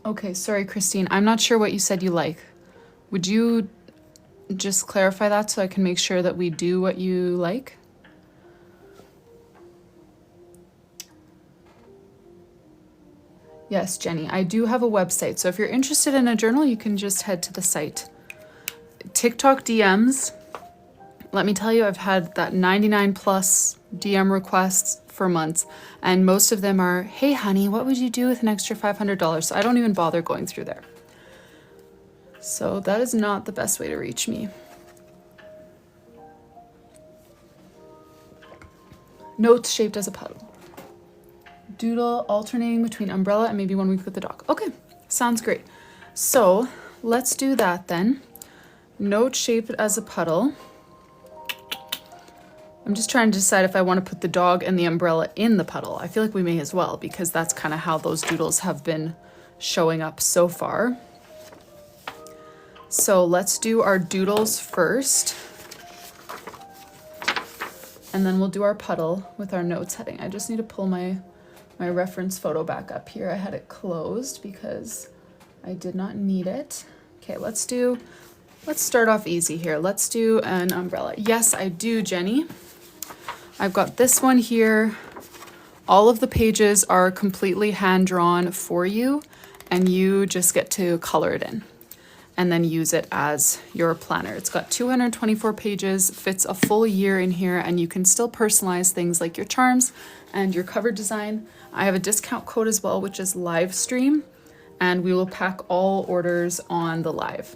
Okay, sorry, Kristine. I'm not sure what you said you like. Would you just clarify that so I can make sure that we do what you like? Yes, Jenny, I do have a website. So if you're interested in a journal, you can just head to the site. TikTok DMs. Let me tell you, I've had that 99 plus DM requests for months, and most of them are, hey honey, what would you do with an extra $500? So I don't even bother going through there. So that is not the best way to reach me. Notes shaped as a puddle. doodle alternating between umbrella and maybe 1 week with the dog. Okay, sounds great. So let's do that then. Note shaped as a puddle. I'm just trying to decide if I want to put the dog and the umbrella in the puddle. I feel like we may as well, because that's kind of how those doodles have been showing up so far. So let's do our doodles first. And then we'll do our puddle with our notes heading. I just need to pull my reference photo back up here. I had it closed because I did not need it. Okay, let's start off easy here. Let's do an umbrella. Yes, I do, Jenny. I've got this one here. All of the pages are completely hand-drawn for you, and you just get to color it in and then use it as your planner. It's got 224 pages, fits a full year in here, and you can still personalize things like your charms and your cover design. I have a discount code as well, which is live stream, and we will pack all orders on the live.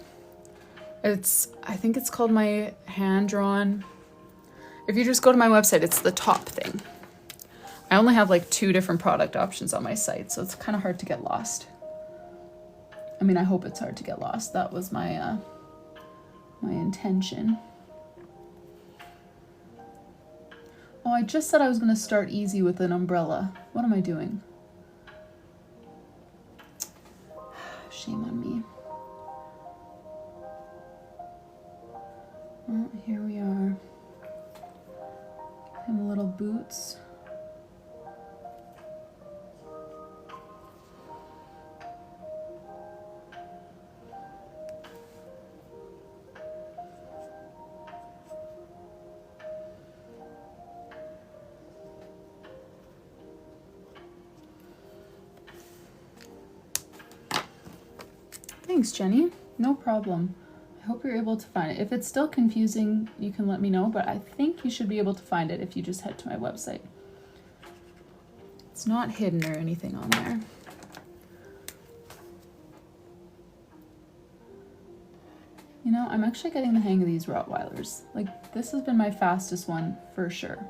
I think it's called my hand-drawn. If you just go to my website, it's the top thing. I only have like 2 different product options on my site, so it's kind of hard to get lost. I mean, I hope it's hard to get lost. That was my my intention. Oh, I just said I was going to start easy with an umbrella. What am I doing? Shame on me. Well, here we are. And little boots. Thanks, Jenny. No problem. I hope you're able to find it. If it's still confusing, you can let me know, but I think you should be able to find it if you just head to my website. It's not hidden or anything on there. You know, I'm actually getting the hang of these Rottweilers. Like, this has been my fastest one for sure.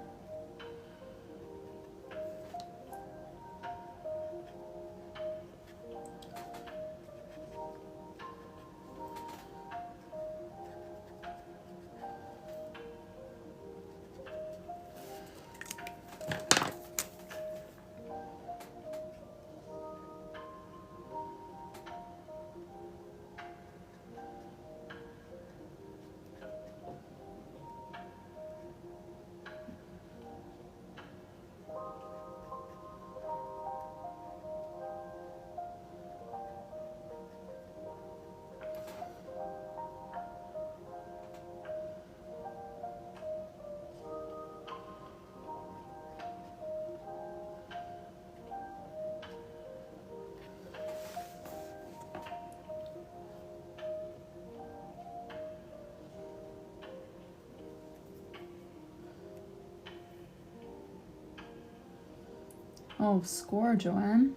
Oh, score, Joanne.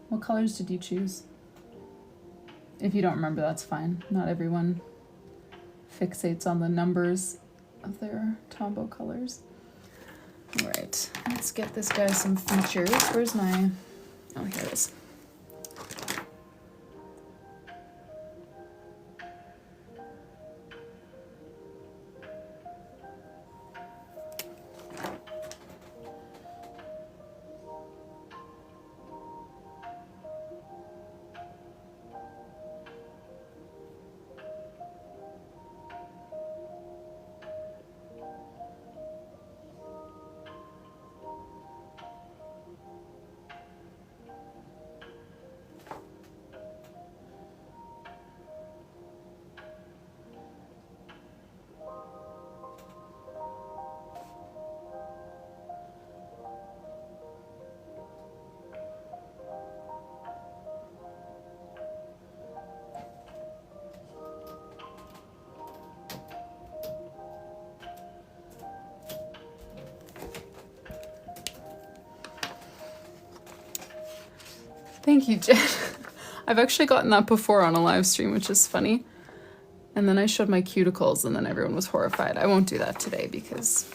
What colors did you choose? If you don't remember, that's fine. Not everyone fixates on the numbers of their Tombow colors. All right, let's get this guy some features. Where's my... Oh, here it is. Thank you, Jen. I've actually gotten that before on a live stream, which is funny. And then I showed my cuticles and then everyone was horrified. I won't do that today because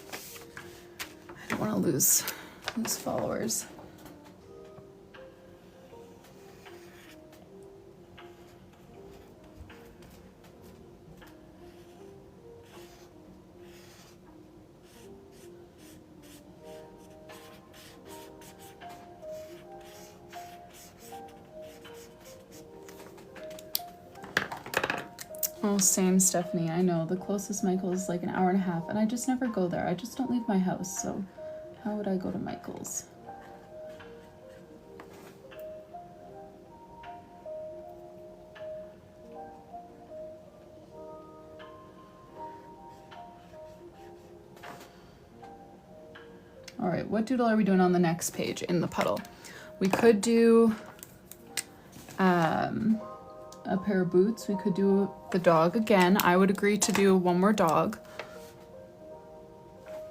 I don't want to lose followers. Oh, same, Stephanie. I know. The closest Michael's is like an hour and a half, and I just never go there. I just don't leave my house, so how would I go to Michael's? All right, what doodle are we doing on the next page in the puddle? We could do a pair of boots. We could do the dog again. I would agree to do one more dog.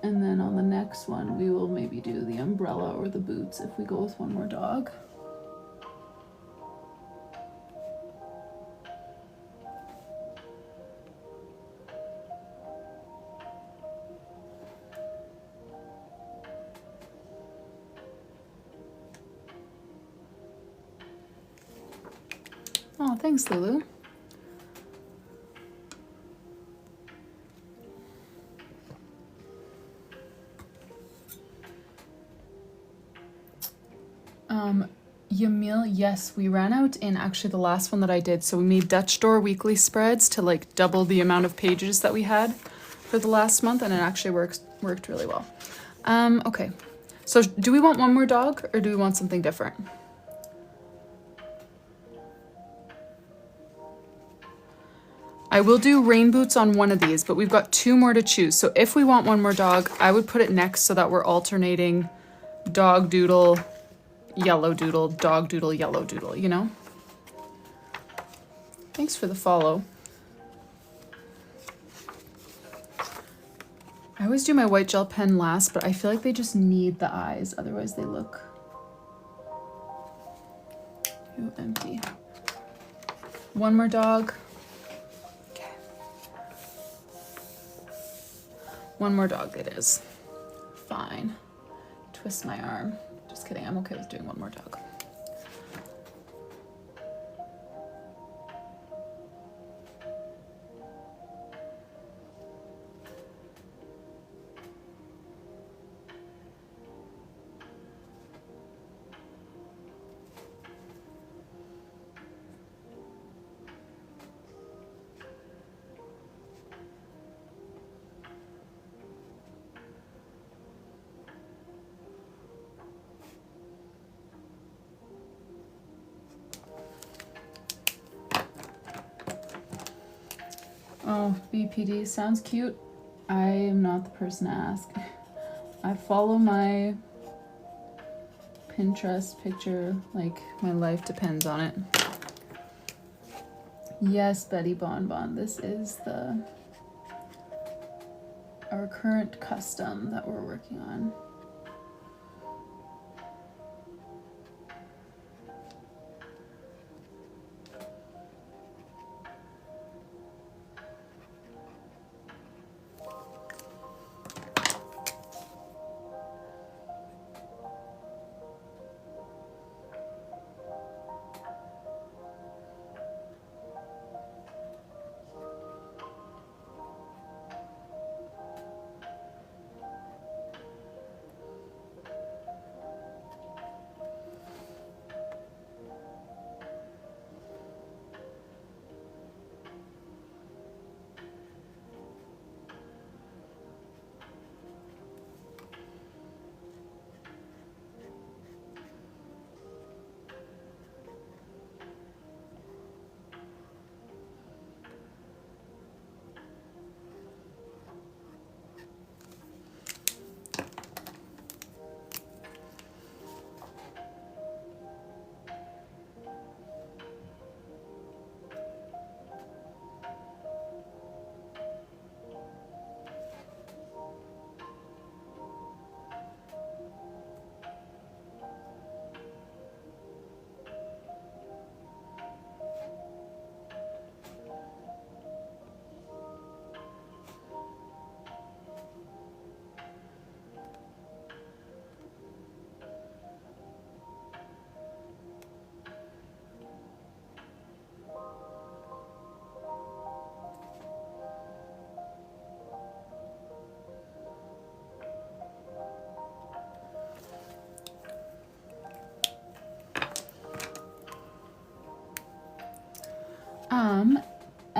And then on the next one, we will maybe do the umbrella or the boots if we go with one more dog. Oh, thanks, Lulu. Yamil, yes, we ran out in actually the last one that I did. So we made Dutch Door weekly spreads to like double the amount of pages that we had for the last month, and it actually worked really well. Okay, so do we want one more dog or do we want something different? I will do rain boots on one of these, but we've got two more to choose. So if we want one more dog, I would put it next so that we're alternating dog doodle, yellow doodle, dog doodle, yellow doodle, you know? Thanks for the follow. I always do my white gel pen last, but I feel like they just need the eyes. Otherwise they look too empty. One more dog. Okay. One more dog it is. Fine. Twist my arm. Just kidding, I'm okay with doing one more dog. Oh, BPD sounds cute. I am not the person to ask. I follow my Pinterest picture like my life depends on it. Yes, Betty Bonbon, this is our current custom that we're working on.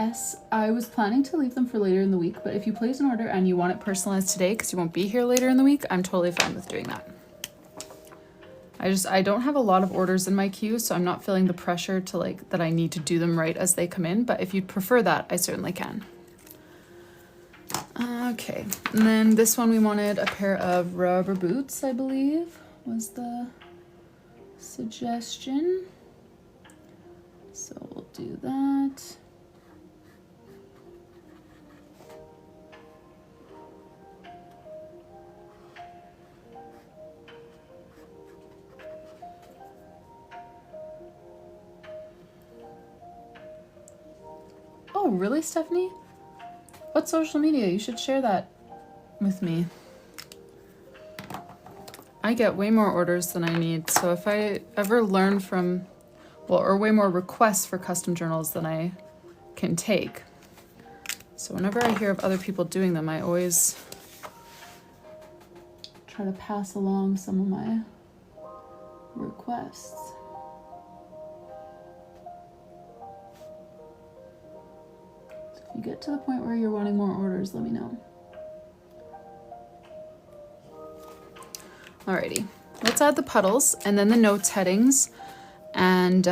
Yes, I was planning to leave them for later in the week, but if you place an order and you want it personalized today because you won't be here later in the week, I'm totally fine with doing that. I don't have a lot of orders in my queue, so I'm not feeling the pressure to like that I need to do them right as they come in, but if you'd prefer that, I certainly can. Okay, and then this one we wanted a pair of rubber boots, I believe, was the suggestion. So we'll do that. Oh, really, Stephanie? What social media? You should share that with me. I get way more orders than I need, so if I ever learn from, well, or way more requests for custom journals than I can take. So whenever I hear of other people doing them, I always try to pass along some of my requests. You get to the point where you're wanting more orders, let me know. Alrighty, let's add the puddles and then the notes headings, and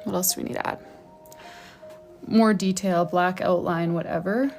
what else do we need to add? More detail, black outline, whatever.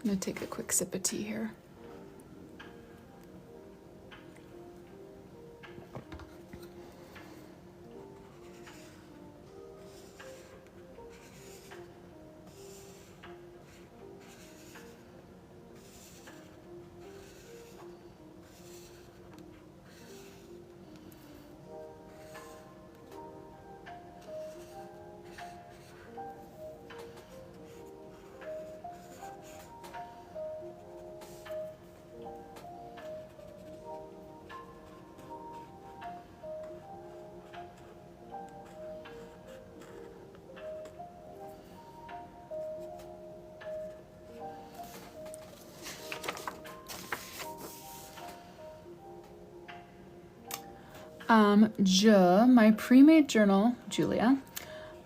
I'm gonna take a quick sip of tea here. My pre-made journal, Julia,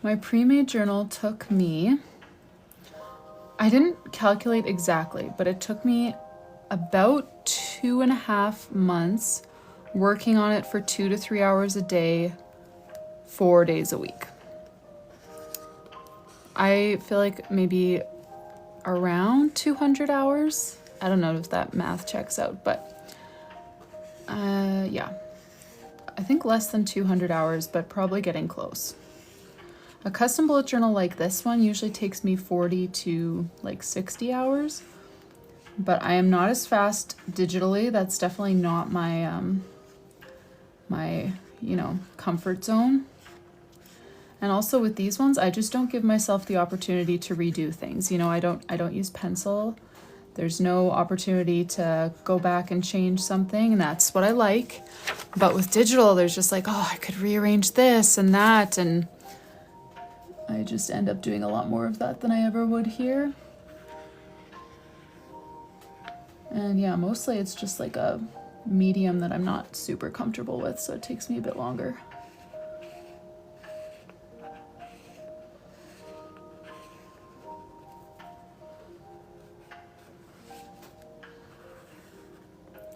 my pre-made journal took me, I didn't calculate exactly, but it took me about 2.5 months working on it for 2 to 3 hours a day, 4 days a week. I feel like maybe around 200 hours. I don't know if that math checks out, but yeah. I think less than 200 hours, but probably getting close. A custom bullet journal like this one usually takes me 40 to like 60 hours, but I am not as fast digitally. That's definitely not my, comfort zone. And also with these ones, I just don't give myself the opportunity to redo things. You know, I don't use pencil. There's no opportunity to go back and change something, and that's what I like. But with digital, there's just like, oh, I could rearrange this and that, and I just end up doing a lot more of that than I ever would here. And yeah, mostly it's just like a medium that I'm not super comfortable with, so it takes me a bit longer.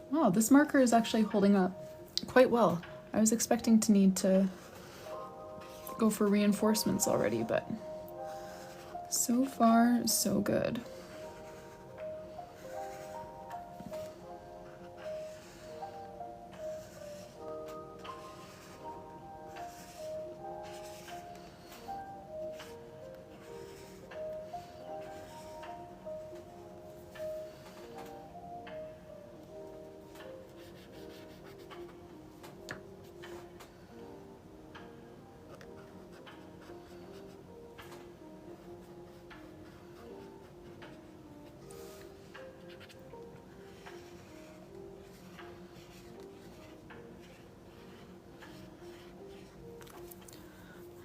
Wow, this marker is actually holding up quite well. I was expecting to need to go for reinforcements already, but so far, so good.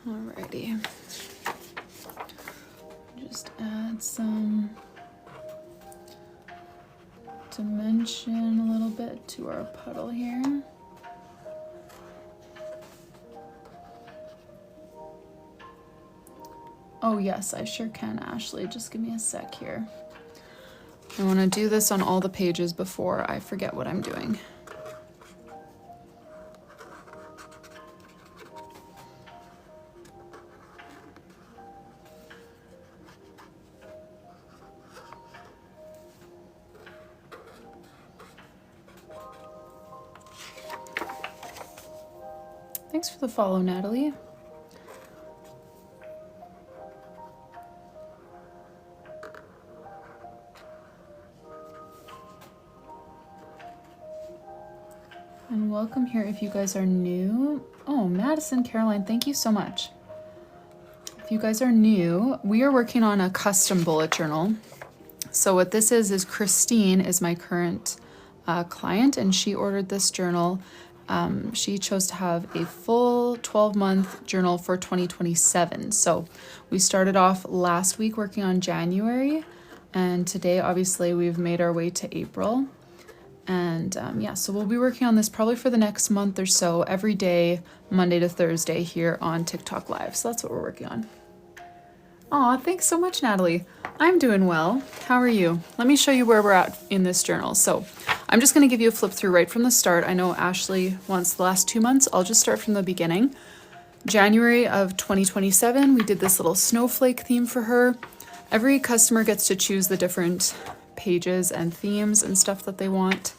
Alrighty. Just add some dimension a little bit to our puddle here. Oh yes, I sure can, Ashley. Just give me a sec here. I want to do this on all the pages before I forget what I'm doing. Thanks for the follow, Natalie. And welcome here if you guys are new. Oh, Madison Caroline, thank you so much. If you guys are new, we are working on a custom bullet journal. So what this is Kristine is my current client, and she ordered this journal. She chose to have a full 12-month journal for 2027. So we started off last week working on January, and today obviously we've made our way to April. And yeah, so we'll be working on this probably for the next month or so, every day, Monday to Thursday here on TikTok Live. So that's what we're working on. Aw, thanks so much, Natalie. I'm doing well. How are you? Let me show you where we're at in this journal. So I'm just going to give you a flip through right from the start. I know Ashley wants the last 2 months. I'll just start from the beginning. January of 2027, we did this little snowflake theme for her. Every customer gets to choose the different pages and themes and stuff that they want.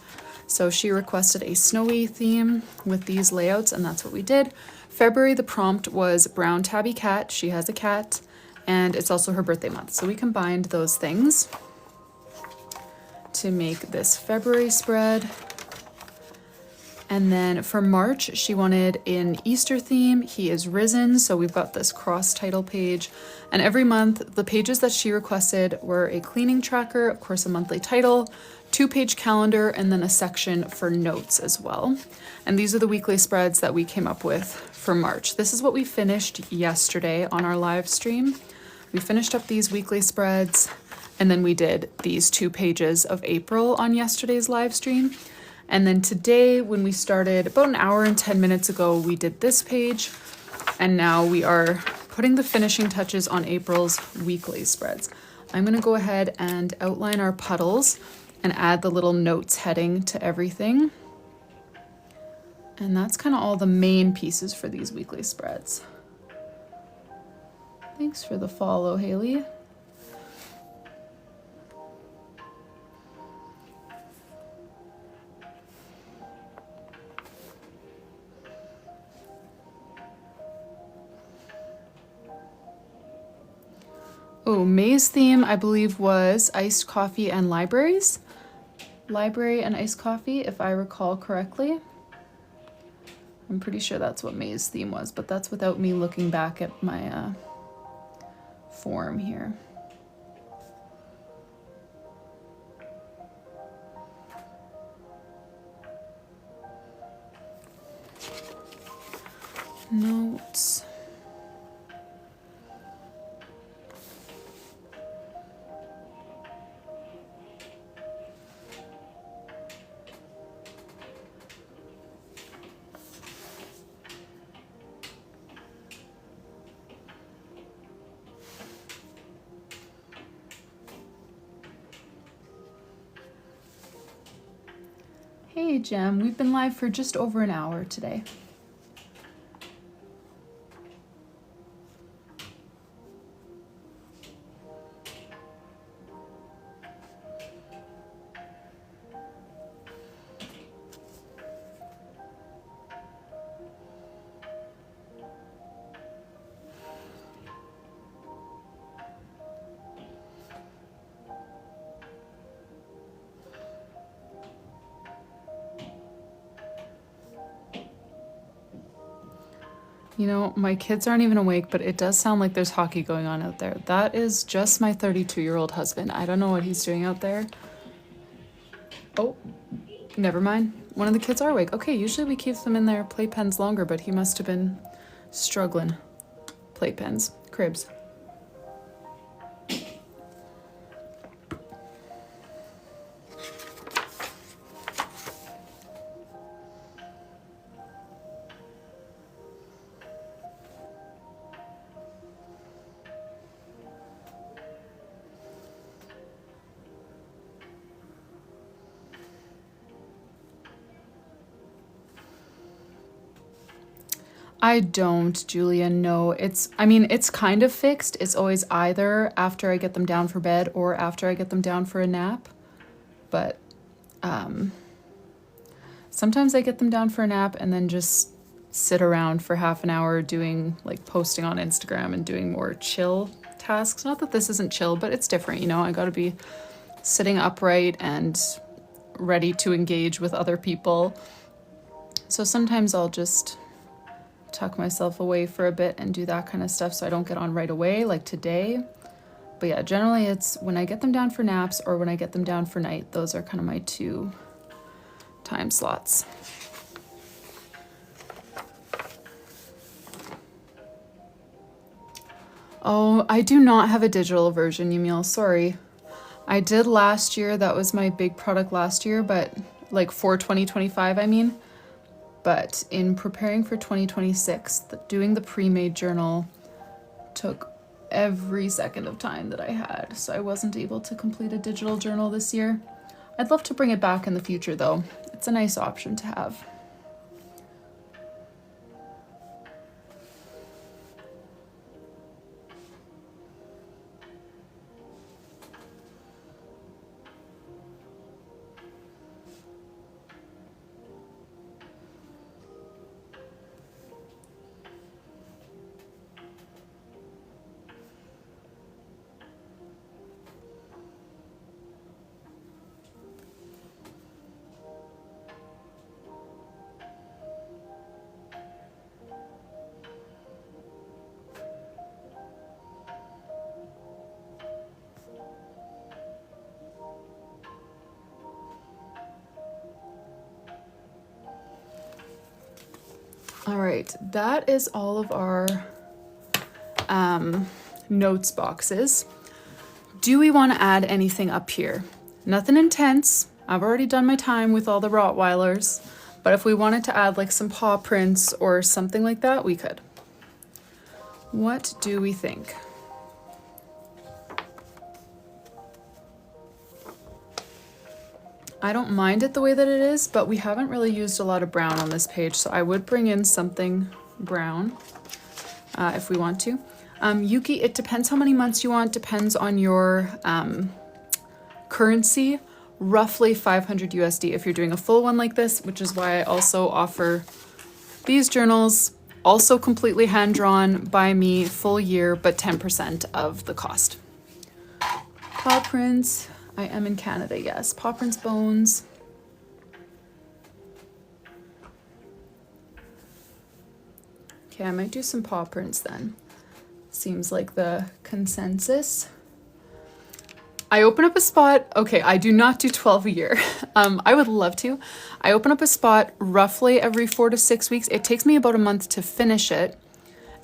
So she requested a snowy theme with these layouts, and that's what we did. February, the prompt was brown tabby cat. She has a cat, and it's also her birthday month. So we combined those things to make this February spread. And then for March, she wanted an Easter theme. He is risen, so we've got this cross title page. And every month, the pages that she requested were a cleaning tracker, of course, a monthly title, 2-page calendar, and then a section for notes as well. And these are the weekly spreads that we came up with for March. This is what we finished yesterday on our live stream. We finished up these weekly spreads, and then we did these 2 pages of April on yesterday's live stream. And then today, when we started about an hour and 10 minutes ago, we did this page, and now we are putting the finishing touches on April's weekly spreads. I'm gonna go ahead and outline our puddles and add the little notes heading to everything. And that's kind of all the main pieces for these weekly spreads. Thanks for the follow, Haley. Oh, May's theme, I believe, was iced coffee and libraries. Library and iced coffee, if I recall correctly. I'm pretty sure that's what May's theme was, but that's without me looking back at my form here. Notes. Hey, Jem. We've been live for just over an hour today. You know, my kids aren't even awake, but it does sound like there's hockey going on out there. That is just my 32-year-old husband. I don't know what he's doing out there. Oh, never mind. One of the kids are awake. Okay, usually we keep them in their playpens longer, but he must have been struggling. Playpens, cribs. I don't, Julia, no. I mean, it's kind of fixed. It's always either after I get them down for bed or after I get them down for a nap. But sometimes I get them down for a nap and then just sit around for half an hour doing, like, posting on Instagram and doing more chill tasks. Not that this isn't chill, but it's different, you know? I gotta be sitting upright and ready to engage with other people. So sometimes I'll just tuck myself away for a bit and do that kind of stuff so I don't get on right away, like today. But yeah, generally it's when I get them down for naps or when I get them down for night. Those are kind of my 2 time slots. Oh, I do not have a digital version, Yumil, sorry. I did last year, that was my big product last year, but like for 2025, I mean. But in preparing for 2026, doing the pre-made journal took every second of time that I had, so I wasn't able to complete a digital journal this year. I'd love to bring it back in the future though. It's a nice option to have. All right, that is all of our notes boxes. Do we want to add anything up here? Nothing intense. I've already done my time with all the Rottweilers, but if we wanted to add like some paw prints or something like that, we could. What do we think? I don't mind it the way that it is, but we haven't really used a lot of brown on this page, so I would bring in something brown if we want to. Yuki, it depends how many months you want, depends on your currency, roughly 500 USD if you're doing a full one like this, which is why I also offer these journals, also completely hand-drawn by me, full year, but 10% of the cost. Paw prints. I am in Canada, yes. Paw prints, bones. Okay, I might do some paw prints then. Seems like the consensus. I open up a spot. Okay, I do not do 12 a year. I would love to. I open up a spot roughly every 4 to 6 weeks. It takes me about a month to finish it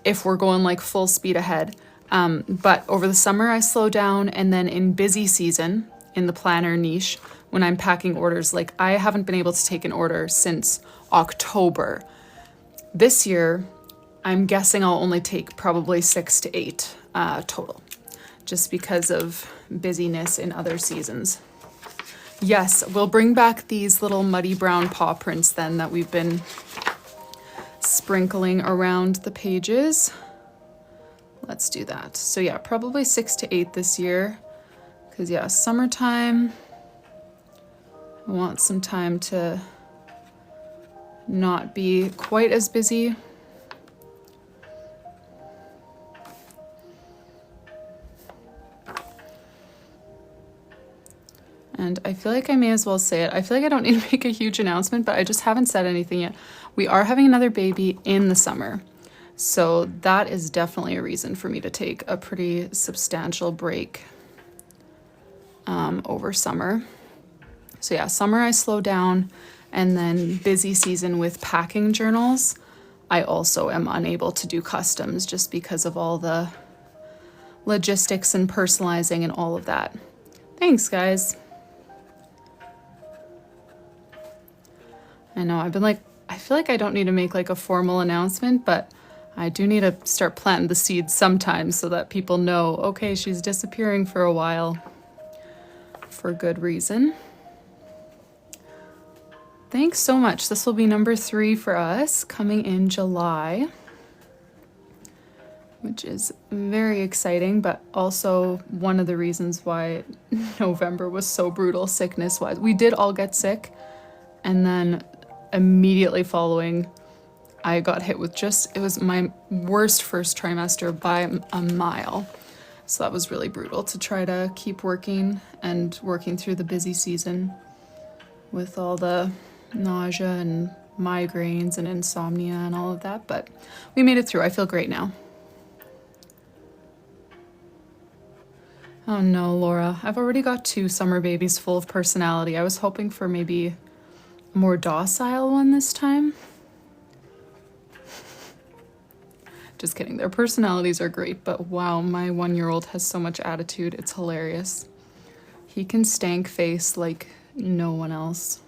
if we're going like full speed ahead. But over the summer I slow down, and then in busy season, in the planner niche, when I'm packing orders, like I haven't been able to take an order since October. This year, I'm guessing I'll only take probably 6 to 8 total, just because of busyness in other seasons. Yes, we'll bring back these little muddy brown paw prints then that we've been sprinkling around the pages. Let's do that. So yeah, probably 6 to 8 this year. Because yeah, summertime, I want some time to not be quite as busy. And I feel like I may as well say it. I feel like I don't need to make a huge announcement, but I just haven't said anything yet. We are having another baby in the summer. So that is definitely a reason for me to take a pretty substantial break over summer. So yeah, summer I slow down, and then busy season with packing journals. I also am unable to do customs just because of all the logistics and personalizing and all of that. Thanks, guys. I know, I've been like, I feel like I don't need to make like a formal announcement, but I do need to start planting the seeds sometimes so that people know, okay, she's disappearing for a while for good reason. Thanks so much. This will be number 3 for us, coming in July, which is very exciting, but also one of the reasons why November was so brutal sickness-wise. We did all get sick, and then immediately following, I got hit with it was my worst first trimester by a mile. So that was really brutal to try to keep working and working through the busy season with all the nausea and migraines and insomnia and all of that. But we made it through. I feel great now. Oh no, Laura, I've already got 2 summer babies full of personality. I was hoping for maybe a more docile one this time. Just kidding. Their personalities are great, but wow, my 1-year-old has so much attitude. It's hilarious. He can stank face like no one else.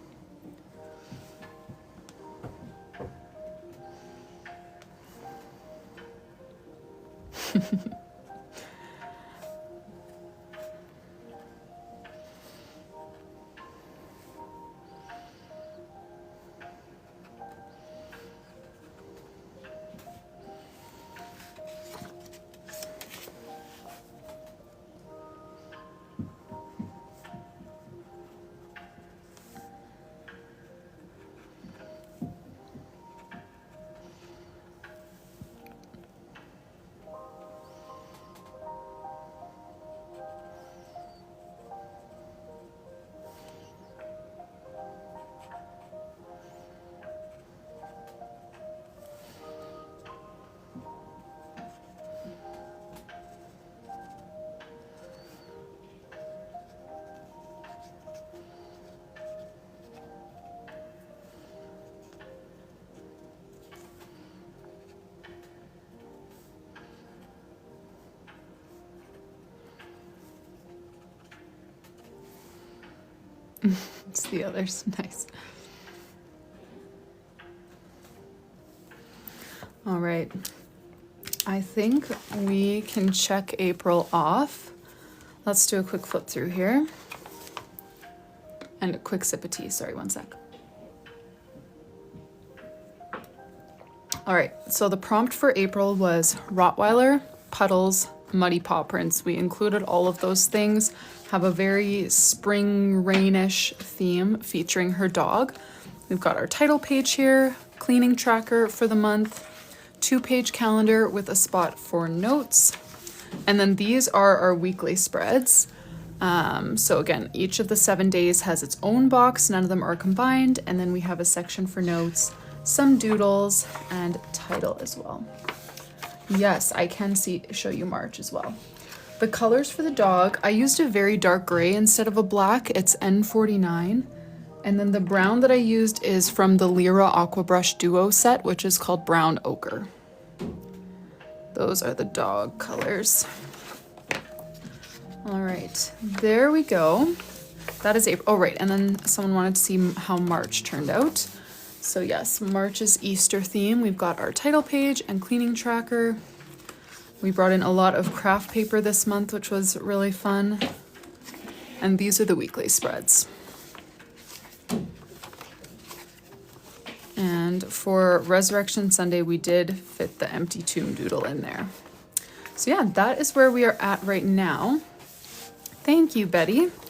It's the others. Nice. All right. I think we can check April off. Let's do a quick flip through here. And a quick sip of tea. Sorry, one sec. All right, so the prompt for April was Rottweiler, Puddles, muddy paw prints. We included all of those things, have a very spring rainish theme featuring her dog. We've got our title page here, cleaning tracker for the month, 2-page calendar with a spot for notes. And then these are our weekly spreads. So again, each of the 7 days has its own box, none of them are combined. And then we have a section for notes, some doodles, and title as well. Yes, I can show you March as well. The colors for the dog, I used a very dark gray instead of a black. It's N49. And then the brown that I used is from the Lyra Aqua Brush Duo set, which is called Brown Ochre. Those are the dog colors. All right, there we go. That is April. Oh, right, and then someone wanted to see how March turned out. So yes, March's Easter theme. We've got our title page and cleaning tracker. We brought in a lot of craft paper this month, which was really fun. And these are the weekly spreads. And for Resurrection Sunday, we did fit the empty tomb doodle in there. So yeah, that is where we are at right now. Thank you, Betty.